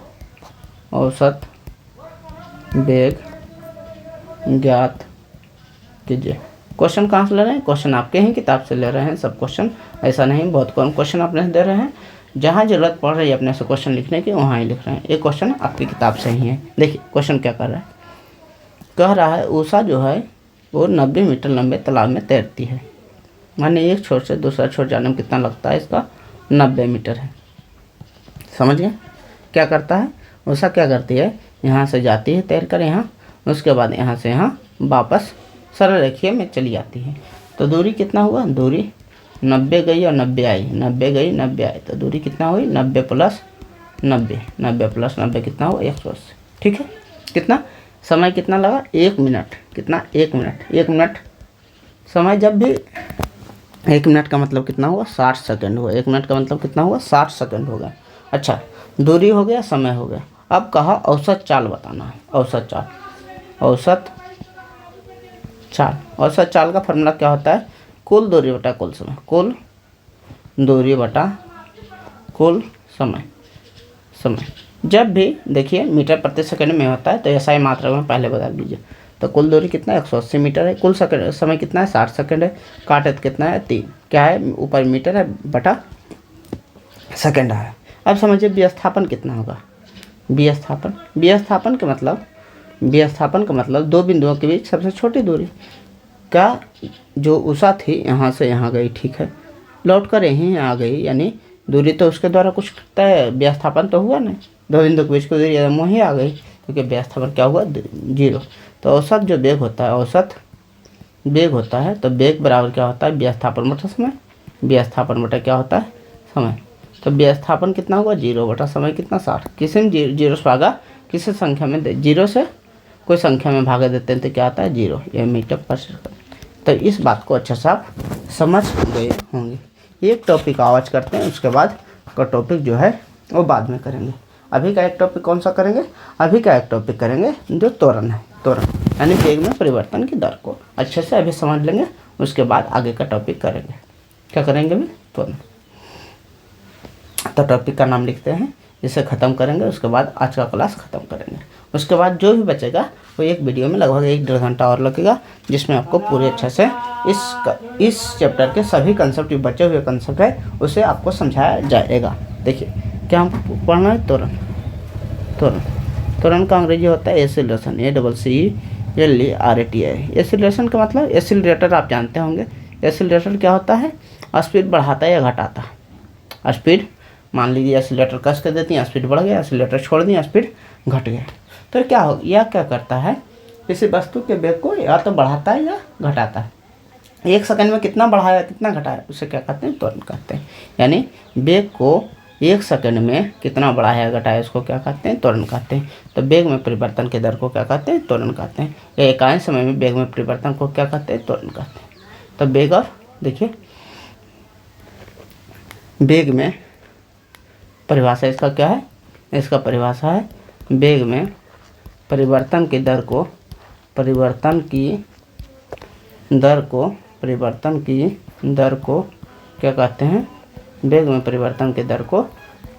औसत वेग ज्ञात कीजिए। क्वेश्चन कहाँ से ले रहे हैं, क्वेश्चन आपके ही किताब से ले रहे हैं सब क्वेश्चन, ऐसा नहीं बहुत कम क्वेश्चन अपने से दे रहे हैं। जहाँ ज़रूरत पड़ रही है अपने से क्वेश्चन लिखने की वहाँ ही लिख रहे हैं। एक क्वेश्चन आपकी किताब से ही है। देखिए क्वेश्चन क्या कर रहा है, कह रहा है उषा जो है वो 90 मीटर लंबे तालाब में तैरती है, माने एक छोर से दूसरा छोर जाने में कितना लगता है, इसका 90 मीटर है। समझ गए। क्या करता है, उषा क्या करती है, यहाँ से जाती है तैर कर यहाँ, उसके बाद यहाँ से यहाँ वापस सरल रेखीय में चली जाती है। तो दूरी कितना हुआ, दूरी 90 गई और 90 आई, 90 गई 90 आई, तो दूरी कितना हुई, 90 प्लस 90, 90 प्लस 90 कितना हुआ, 180। ठीक है। कितना समय कितना लगा, 1 मिनट। कितना, 1 मिनट। 1 मिनट समय, जब भी 1 मिनट का मतलब कितना हुआ, 60 सेकंड हुआ। 1 मिनट का मतलब कितना हुआ, 60 सेकंड होगा। अच्छा, दूरी हो गया, समय हो गया। अब कहा औसत चाल बताना है। औसत चाल का फॉर्मूला क्या होता है, कुल दूरी बटा कुल समय, कुल दूरी बटा कुल समय। जब भी देखिए मीटर प्रति सेकंड में होता है तो ऐसा ही मात्रा में पहले बता दीजिए। तो कुल दूरी कितना है, 180 मीटर है। कुल समय कितना है, 60 सेकंड है। काटे तो कितना है, 3। क्या है, ऊपर मीटर है बटा सेकंड है। अब समझिए विस्थापन कितना होगा। विस्थापन का मतलब दो बिंदुओं के बीच सबसे छोटी दूरी का, जो उषा थी यहाँ से यहाँ गई, ठीक है, लौट कर यहीं आ गई, यानी दूरी तो उसके द्वारा कुछ तय, विस्थापन तो हुआ नहीं, दो बिंदु के बीच की दूरी वहीं आ गई, क्योंकि विस्थापन क्या हुआ, 0। तो औसत जो वेग होता है, औसत वेग होता है, तो वेग बराबर क्या होता है, विस्थापन बटा समय। विस्थापन बटा क्या होता है, समय। तो विस्थापन कितना हुआ, 0 बटा समय कितना, 60। किसी में 0 से भागा, किसी संख्या में 0 से कोई संख्या में भागा देते हैं तो क्या आता है, 0, यह मीटर पर सेकंड। तो इस बात को अच्छा से आप समझ गए होंगे। एक टॉपिक आवाज़ करते हैं, उसके बाद का टॉपिक जो है वो बाद में करेंगे। अभी का एक टॉपिक कौन सा करेंगे, अभी का एक टॉपिक करेंगे जो त्वरण है। त्वरण यानी वेग में परिवर्तन की दर को अच्छे से अभी समझ लेंगे, उसके बाद आगे का टॉपिक करेंगे। क्या करेंगे अभी, त्वरण। तो टॉपिक का नाम लिखते हैं, इसे ख़त्म करेंगे, उसके बाद आज का क्लास ख़त्म करेंगे। उसके बाद जो भी बचेगा वो एक वीडियो में लगभग 1-1.5 घंटा और लगेगा, जिसमें आपको पूरे अच्छे से इस चैप्टर के सभी कंसेप्ट, जो बचे हुए कंसेप्ट है उसे आपको समझाया जाएगा। देखिए क्या हम पढ़ना है, त्वरण। त्वरण का अंग्रेजी होता है एक्सीलरेशन, ACCELERATI। एक्सीलरेशन का मतलब, एक्सीलरेटर आप जानते होंगे। एक्सीलरेटर क्या होता है, स्पीड बढ़ाता है या घटाता है। स्पीड मान लीजिए एक्सीलरेटर कस कर देती है, स्पीड बढ़ गया, एक्सीलरेटर छोड़ दिया, स्पीड घट गया। तो क्या हो, यह क्या करता है, किसी वस्तु के वेग को या तो बढ़ाता है या घटाता है। 1 सेकंड में कितना बढ़ाया कितना घटाया उसे क्या कहते हैं, त्वरण कहते हैं। यानी वेग को 1 सेकंड में कितना बढ़ाया घटाया उसको क्या कहते हैं, त्वरण कहते हैं। तो वेग में परिवर्तन के दर को क्या कहते हैं, त्वरण कहते हैं। या एकांश समय में वेग में परिवर्तन को क्या कहते हैं, त्वरण कहते हैं। तो वेग, और देखिए वेग में परिभाषा इसका क्या है, इसका परिभाषा है वेग में परिवर्तन की दर को क्या कहते हैं, वेग में परिवर्तन की दर को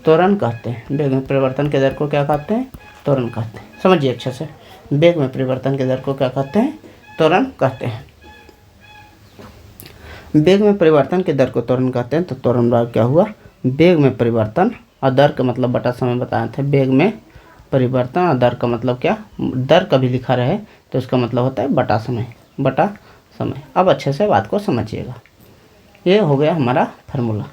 त्वरण कहते हैं। वेग में परिवर्तन की दर को क्या कहते हैं, त्वरण कहते हैं। समझिए अच्छे से, वेग में परिवर्तन की दर को क्या कहते हैं, त्वरण कहते हैं। वेग में परिवर्तन की दर को त्वरण कहते हैं। तो त्वरण बराबर क्या हुआ, वेग में परिवर्तन और दर का मतलब बटा समय बताए थे। वेग में परिवर्तन और दर का मतलब क्या, दर कभी लिखा रहे तो इसका मतलब होता है बटा समय। अब अच्छे से बात को समझिएगा। ये हो गया हमारा फार्मूला।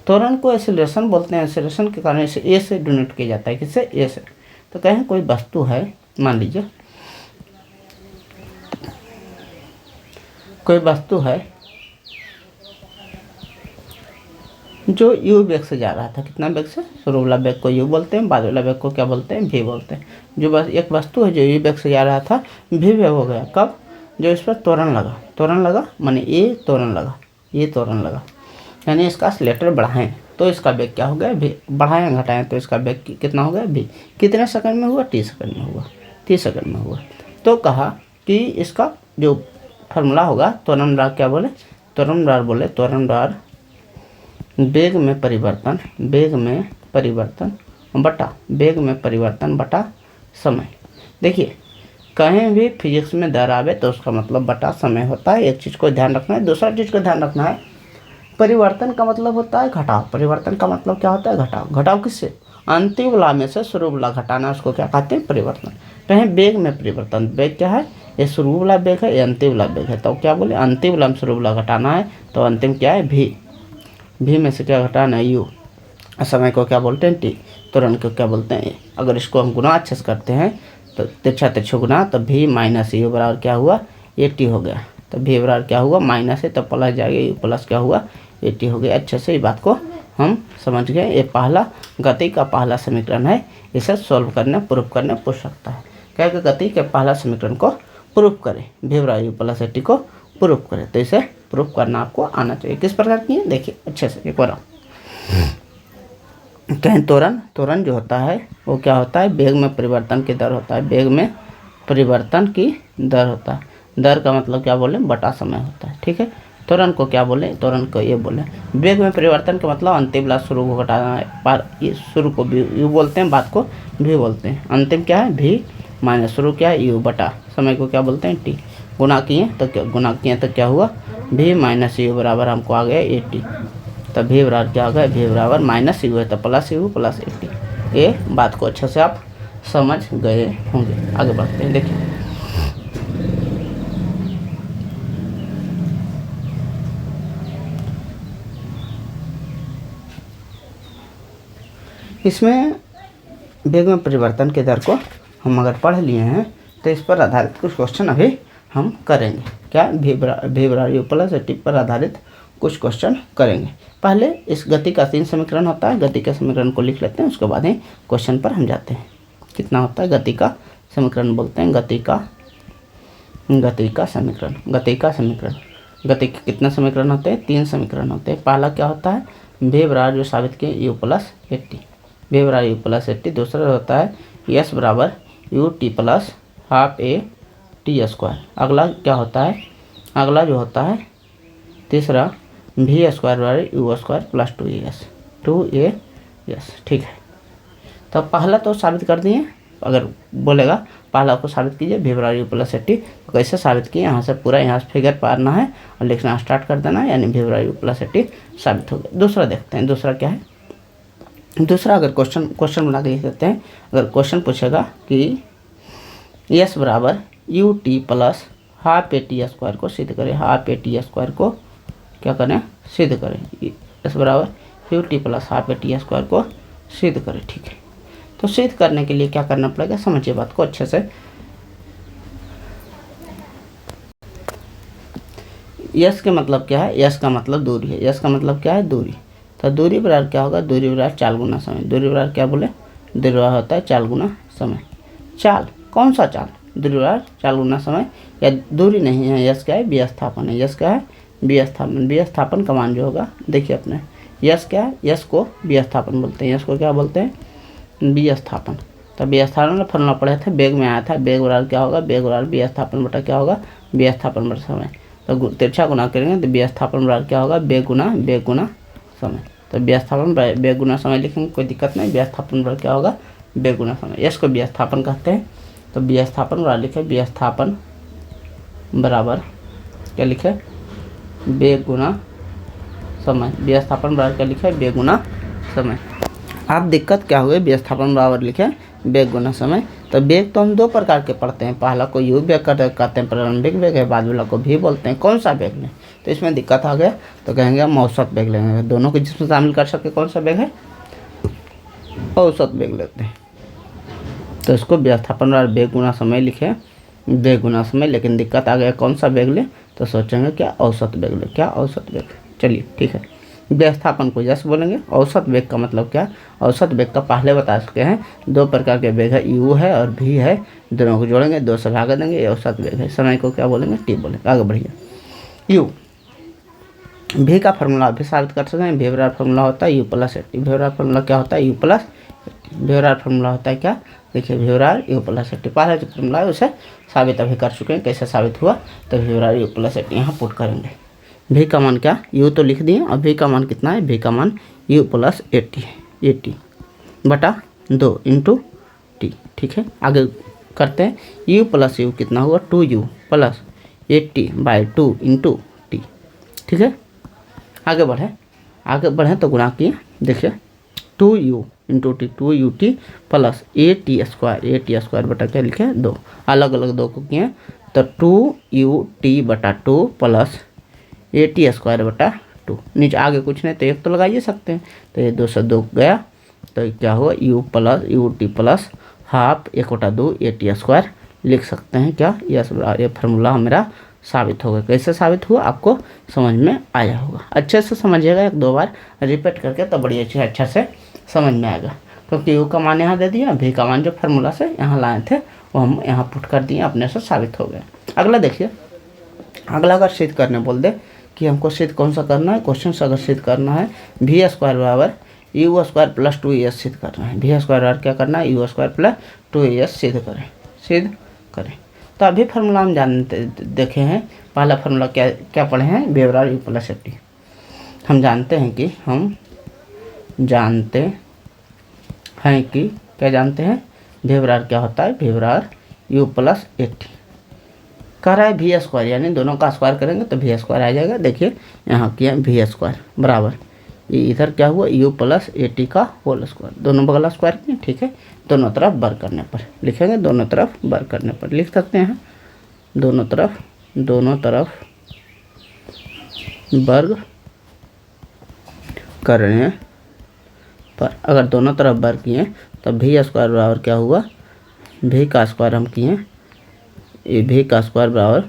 त्वरण को एक्सीलरेशन बोलते हैं। एक्सीलरेशन के कारण इसे ए से डिनोट किया जाता है, किससे, ए से। तो कहें कोई वस्तु है, मान लीजिए कोई वस्तु है जो यू वेग से जा रहा था। कितना वेग से, शुरू वाला वेग को यू बोलते हैं, बाद वाला वेग को क्या बोलते हैं, भी बोलते हैं। जो बस एक वस्तु है जो यू वेग से जा रहा था, भी वेग हो गया कब, जो इस पर त्वरण लगा माने ये त्वरण लगा, यानी इसका एक्सीलरेटर बढ़ाएं तो इसका वेग क्या हो गया, भी। बढ़ाएं घटाएं तो इसका वेग कितना हो गया, भी। कितने सेकंड में हुआ, 30 सेकंड में हुआ, 30 सेकंड में हुआ। तो कहा कि इसका जो फार्मूला होगा, त्वरण बराबर क्या बोले, त्वरण बराबर वेग में परिवर्तन बटा समय। देखिए कहीं भी फिजिक्स में दर आवे तो उसका मतलब बटा समय होता है। एक चीज़ को ध्यान रखना है। दूसरा चीज़ को ध्यान रखना है, परिवर्तन का मतलब होता है घटाव। परिवर्तन का मतलब क्या होता है, घटाव। घटाव किससे, अंतिम वाला में से शुरू वाला घटाना, उसको क्या कहते हैं, परिवर्तन। कहें वेग में परिवर्तन, वेग क्या है, ये शुरू वाला वेग है, ये अंतिम वाला वेग है। तो क्या बोले, अंतिम वाला में शुरू वाला घटाना है, तो अंतिम क्या है, भी में से क्या घटाना है, यू। समय को क्या बोलते हैं, टी। त्वरण को क्या बोलते हैं, अगर इसको हम गुना अच्छे से करते हैं तो तिरछा गुना, तो भी माइनस यू बराबर क्या हुआ, 80 हो गया। तो भी बराबर क्या हुआ, माइनस है तो प्लस जाएगा, यू प्लस क्या हुआ, 80 हो गया। अच्छे से ये बात को हम समझ गए। ये पहला गति का पहला समीकरण है। इसे सॉल्व करने, प्रूफ करने पूछ सकता है। क्या कि गति के पहला समीकरण को प्रूफ करें, भी बराबर यू प्लस 80 को प्रूफ करें। तो इसे प्रूफ करना आपको आना चाहिए। किस प्रकार की है, देखिए अच्छे से एक बार। कहें त्वरण जो होता है वो क्या होता है, वेग में परिवर्तन की दर होता है। वेग में परिवर्तन की दर होता है। दर का मतलब क्या बोले, बटा समय होता है। ठीक है, त्वरण को क्या बोले, त्वरण को ये बोले। वेग में परिवर्तन का मतलब अंतिम वाला शुरू को घटाना है। ये शुरू को भी यू बोलते हैं, बाद को भी बोलते हैं। अंतिम क्या है, भी माइनस शुरू क्या है, यू बटा समय को क्या बोलते हैं, टी। गुना किए तो क्या हुआ, भी माइनस यू बराबर हमको आ गया 80। तो भी बराबर क्या हो गया, भी बराबर माइनस यू है तो प्लस यू प्लस 80। ये बात को अच्छे से आप समझ गए होंगे। आगे बढ़ते हैं। देखिए इसमें वेग में परिवर्तन के दर को हम अगर पढ़ लिए हैं तो इस पर आधारित कुछ क्वेश्चन अभी हम करेंगे। क्या, भी बराबर यू प्लस 80 पर आधारित कुछ क्वेश्चन करेंगे। पहले इस गति का 3 समीकरण होता है। गति के समीकरण को लिख लेते हैं, उसके बाद ही क्वेश्चन पर हम जाते हैं। कितना होता है, गति का समीकरण बोलते हैं, गति का समीकरण। गति के कितने समीकरण होते हैं, 3 समीकरण होते हैं। पहला क्या होता है, भी बराबर जो साबित किए यू प्लस 80, भी बराबर यू प्लस 80। दूसरा होता है यस बराबर U T plus half A T square. अगला क्या होता है, अगला जो होता है तीसरा, भी स्क्वायर बराबर you square plus 2 A S. ठीक है, तो पहला तो साबित कर दिए, अगर बोलेगा पहला को साबित कीजिए वी बराबर यू प्लस एटी, तो कैसे साबित किए, यहाँ से पूरा यहाँ से फिगर पारना है और लिखना स्टार्ट कर देना है, यानी वी बराबर यू प्लस एटी साबित हो गया। दूसरा देखते हैं, दूसरा क्या है। दूसरा अगर क्वेश्चन बना के लिख देते हैं। अगर क्वेश्चन पूछेगा कि यस बराबर U T plus half A T square को सिद्ध करें, हाफ ए टी स्क्वायर को क्या करें, सिद्ध करें। यस बराबर U T plus half A T square को सिद्ध करें, ठीक है। तो सिद्ध करने के लिए क्या करना पड़ेगा, समझिए बात को अच्छे से। यस के मतलब क्या है, यस का मतलब दूरी है, यस का मतलब क्या है, दूरी। तो दूरी बराबर क्या होगा, दूरी बराबर 4 गुना समय। दूरी बराबर क्या बोले, दूरी बराबर होता है 4 गुना समय। चाल, कौन सा चाल, दूरी बराबर 4 गुना समय, या दूरी नहीं है, यस क्या है, विस्थापन है। यस क्या है, विस्थापन। विस्थापन का मान जो होगा देखिए अपने, यस क्या है, यस को विस्थापन बोलते हैं। यस को क्या बोलते हैं, विस्थापन। तो विस्थापन में फॉर्मूला पढ़े थे, बेग में आया था, बेग बराबर क्या होगा, बेग बराबर विस्थापन बटा क्या होगा, विस्थापन बटा समय। तो तिरछा गुना करेंगे तो विस्थापन बराबर क्या होगा, बेग गुना समय। तो विस्थापन बेग गुना समय लिखेंगे, कोई दिक्कत नहीं। विस्थापन बराबर क्या होगा, बेग गुना समय। यस को विस्थापन कहते हैं। तो विस्थापन बराबर लिखे, विस्थापन बराबर क्या लिखे, बेग गुना समय। विस्थापन बराबर क्या लिखे, बेग गुना समय। अब दिक्कत क्या हुई, विस्थापन बराबर लिखे बेग गुना समय। तो बेग तो हम 2 प्रकार के पढ़ते हैं, पहला को यू बेग कहते हैं, प्रारंभिक बेग है, बाद वाला को भी बोलते हैं। कौन सा बेग लें, तो इसमें दिक्कत आ गया, तो कहेंगे हम औसत बेग लेंगे। दोनों को जिसमें शामिल कर सके, कौन सा बेग है, औसत बेग लेते हैं। तो इसको विस्थापन बराबर बेग गुना समय लिखे, बेग गुना समय। लेकिन दिक्कत आ गया, कौन सा बेग ले, तो सोचेंगे क्या, औसत बेग ले, क्या औसत बेग। चलिए ठीक है, विस्थापन को यस बोलेंगे। औसत वेग का मतलब क्या, औसत वेग का पहले बता चुके हैं, 2 प्रकार के वेग है, यू है और भी है, दोनों को जोड़ेंगे, 2 से भाग देंगे, ये औसत वेग है। समय को क्या बोलेंगे, टी बोलेंगे। आगे बढ़िए, यू भी का फॉर्मूला भी साबित कर सकते हैं। वी बराबर फॉर्मूला होता है यू प्लस एटी। वी बराबर फॉर्मूला क्या होता है, यू प्लस एटी। वी बराबर फॉर्मूला होता है क्या, देखिए वी बराबर यू प्लस एटी। पहला जो फॉर्मूला है उसे साबित अभी कर चुके हैं, कैसे साबित हुआ, तो वी बराबर यू प्लस एटी यहाँ पुट करेंगे। भी का मान क्या, यू तो लिख दिए, और भी का मान कितना है, भी का मान यू प्लस एटी है, एटी बटा 2 इंटू टी, ठीक है। आगे करते हैं, यू प्लस यू कितना हुआ, 2u प्लस 80/2 इंटू टी, ठीक है। आगे बढ़े तो गुणा किए, देखिए 2u into T, 2ut plus A T square बटा क्या लिखे, 2, अलग अलग 2 को किए, तो 2ut बटा 2 प्लस ए टी स्क्वायर बटा 2। नीचे आगे कुछ नहीं तो 1 तो लगाइए सकते हैं, तो ये 2 से 2 गया, तो क्या हुआ, U T plus half 1/2 A T square लिख सकते हैं। क्या, ये फार्मूला मेरा साबित हो गया। कैसे साबित हुआ, आपको समझ में आया होगा। अच्छे से समझिएगा, 1-2 बार रिपीट करके तो बड़ी अच्छे से समझ में आएगा। क्योंकि यू का मान यहाँ दे दिया, भी का मान जो फार्मूला से यहाँ लाए थे वो हम यहाँ पुट कर दिए, अपने से साबित हो गया। अगला देखिए, अगला अगर सिद्ध करने बोल दे कि हमको सिद्ध कौन सा करना है, क्वेश्चन से अगर सिद्ध करना है वी स्क्वायर बराबर यू स्क्वायर प्लस 2as सिद्ध करना है। वी स्क्वायर बराबर क्या करना है, यू स्क्वायर प्लस 2as सिद्ध करें। तो अभी फार्मूला हम जानते देखे हैं, पहला फार्मूला क्या पढ़े हैं, वी बराबर यू प्लस एटी। हम जानते हैं कि क्या जानते हैं, वी बराबर क्या होता है, वी बराबर यू प्लस एटी। कह रहा है वी स्क्वायर, यानी दोनों का स्क्वायर करेंगे तो वी स्क्वायर आ जाएगा। देखिए यहाँ किया वी स्क्वायर बराबर, ये इधर क्या हुआ, यू प्लस एटी का होल स्क्वायर, दोनों बगल स्क्वायर किए, ठीक है। दोनों तरफ वर्ग करने पर लिखेंगे, दोनों तरफ वर्ग करने पर लिख सकते हैं, दोनों तरफ वर्ग करने पर। अगर दोनों तरफ वर्ग किए तो वी स्क्वायर बराबर क्या हुआ, वी का स्क्वायर हम किए, वी का स्क्वायर बराबर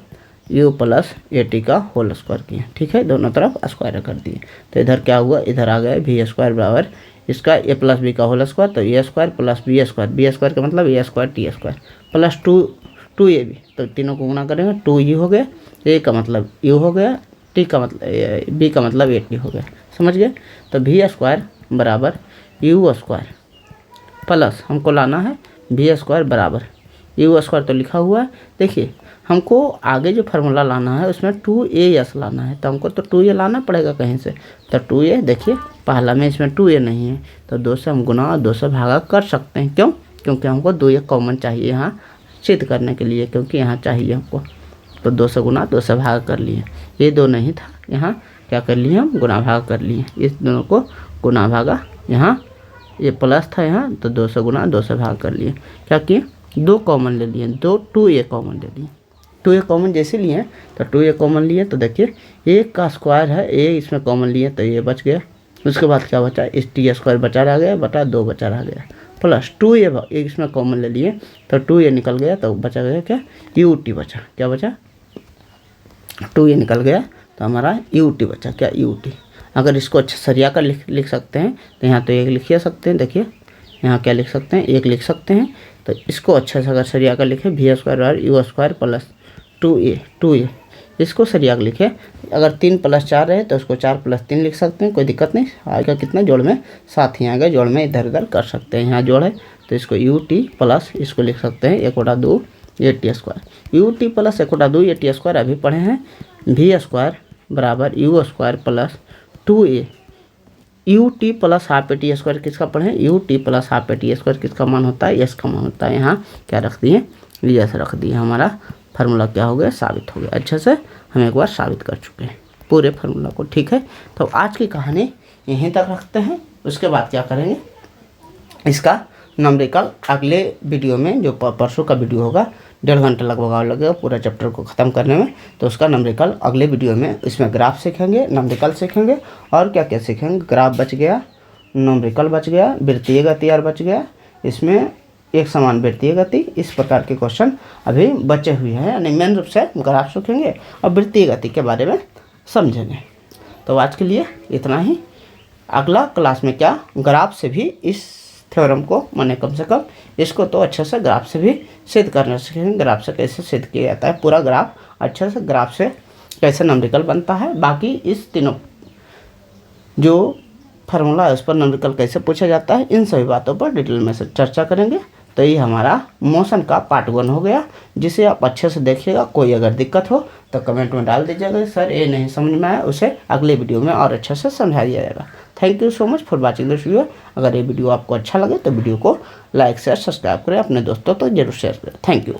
यू प्लस एटी का होल स्क्वायर किए, ठीक है। दोनों तरफ स्क्वायर कर दिए, तो इधर क्या हुआ, इधर आ गया वी स्क्वायर बराबर इसका ए प्लस बी का होल स्क्वायर, तो A square plus B square का मतलब A square T square plus 2ab, तो तीनों को गुणा करेंगे, 2u हो गया, ए का मतलब यू हो गया, टी का मतलब बी का मतलब एटी हो गया, समझ गए। तो वी स्क्वायर बराबर यू स्क्वायर प्लस हमको लाना है वी स्क्वायर बराबर यू स्क्वायर, तो लिखा हुआ है। देखिए हमको आगे जो फार्मूला लाना है उसमें 2as लाना है, तो हमको तो 2a लाना पड़ेगा कहीं से, तो 2a देखिए पहला में इसमें 2a नहीं है, तो 2 से हम गुना और 2 से भागा कर सकते हैं। क्यों? क्योंकि हमको 2a कॉमन चाहिए यहाँ सिद्ध करने के लिए, क्योंकि यहाँ चाहिए हमको। तो 2 से गुना 2 से भाग कर लिए। ये 2 नहीं था, यहाँ क्या कर लिए हम गुना भाग कर लिए। इस दोनों को गुना भागा, यहाँ ये प्लस था यहाँ, तो 2 से गुना 2 से भाग कर लिए। क्या किए? 2 कॉमन ले लिए, 2a कॉमन ले लिए। 2a कॉमन जैसे लिए तो 2a कॉमन लिए तो देखिए 1 का स्क्वायर है, a इसमें कॉमन लिए तो ये बच गया। उसके बाद क्या बचा? इस t स्क्वायर बचा रह गया बटा 2 बचा रह गया, प्लस 2a एक इसमें कॉमन ले लिए तो 2a निकल गया, तो बचा गया क्या? ut बचा। क्या बचा? 2a निकल गया तो हमारा ut बचा। क्या? ut। अगर इसको अच्छा सरिया कर लिख सकते हैं तो यहाँ तो 1 लिख सकते हैं। देखिए यहाँ क्या लिख सकते हैं? 1 लिख सकते हैं। तो इसको अच्छा से अगर सरिया कर लिखे v स्क्वायर और u स्क्वायर प्लस 2a इसको सरिया कर लिखे। अगर 3 + 4 रहे तो उसको 4 + 3 लिख सकते हैं, कोई दिक्कत नहीं। आएगा कितना? जोड़ में 7 ही आएगा, जोड़ में इधर उधर कर सकते हैं। यहाँ जोड़ है तो इसको ut प्लस इसको लिख सकते हैं 1/2 a square. ut plus 1/2 a square अभी पढ़े हैं। v स्क्वायर बराबर u square plus 2a। ut plus half a square किसका पढ़े? ut plus half a square किसका मान होता है? यस का मान होता है। यहाँ क्या रख दिए? यस रख दिए। हमारा फार्मूला क्या हो गया? साबित हो गया। अच्छे से हम एक बार साबित कर चुके हैं पूरे फार्मूला को। ठीक है, तो आज की कहानी यहीं तक रखते हैं। उसके बाद क्या करेंगे? इसका नंबरिकल अगले वीडियो में, जो परसों का वीडियो होगा, 1.5 घंटा लगभग लगेगा पूरा चैप्टर को ख़त्म करने में। तो उसका नंबरिकल अगले वीडियो में, इसमें ग्राफ सीखेंगे, नंबरिकल सीखेंगे और क्या क्या सीखेंगे। ग्राफ बच गया, नंबरिकल बच गया, वृत्तीय गति और बच गया, इसमें एक समान वृत्तीय गति, इस प्रकार के क्वेश्चन अभी बचे हुए हैं। यानी मेन रूप से ग्राफ सीखेंगे और वृत्तीय गति के बारे में समझेंगे। तो आज के लिए इतना ही। अगला क्लास में क्या, ग्राफ से भी इस थ्योरम को, माने कम से कम इसको तो अच्छे से ग्राफ से भी सिद्ध करना सीखेंगे। ग्राफ से कैसे सिद्ध किया जाता है पूरा ग्राफ, अच्छे से ग्राफ से कैसे नंबरिकल बनता है, बाकी इस तीनों जो फार्मूला है उस पर नंबरिकल कैसे पूछा जाता है, इन सभी बातों पर डिटेल में से चर्चा करेंगे। तो ये हमारा मोशन का पार्ट 1 हो गया, जिसे आप अच्छे से देखिएगा। कोई अगर दिक्कत हो तो कमेंट में डाल दीजिएगा, सर ये नहीं समझ में आया, उसे अगले वीडियो में और अच्छे से समझा दिया जाएगा। Thank you so much for watching this video. अगर ये वीडियो आपको अच्छा लगे तो वीडियो को लाइक शेयर सब्सक्राइब करें, अपने दोस्तों तो जरूर शेयर करें। Thank you.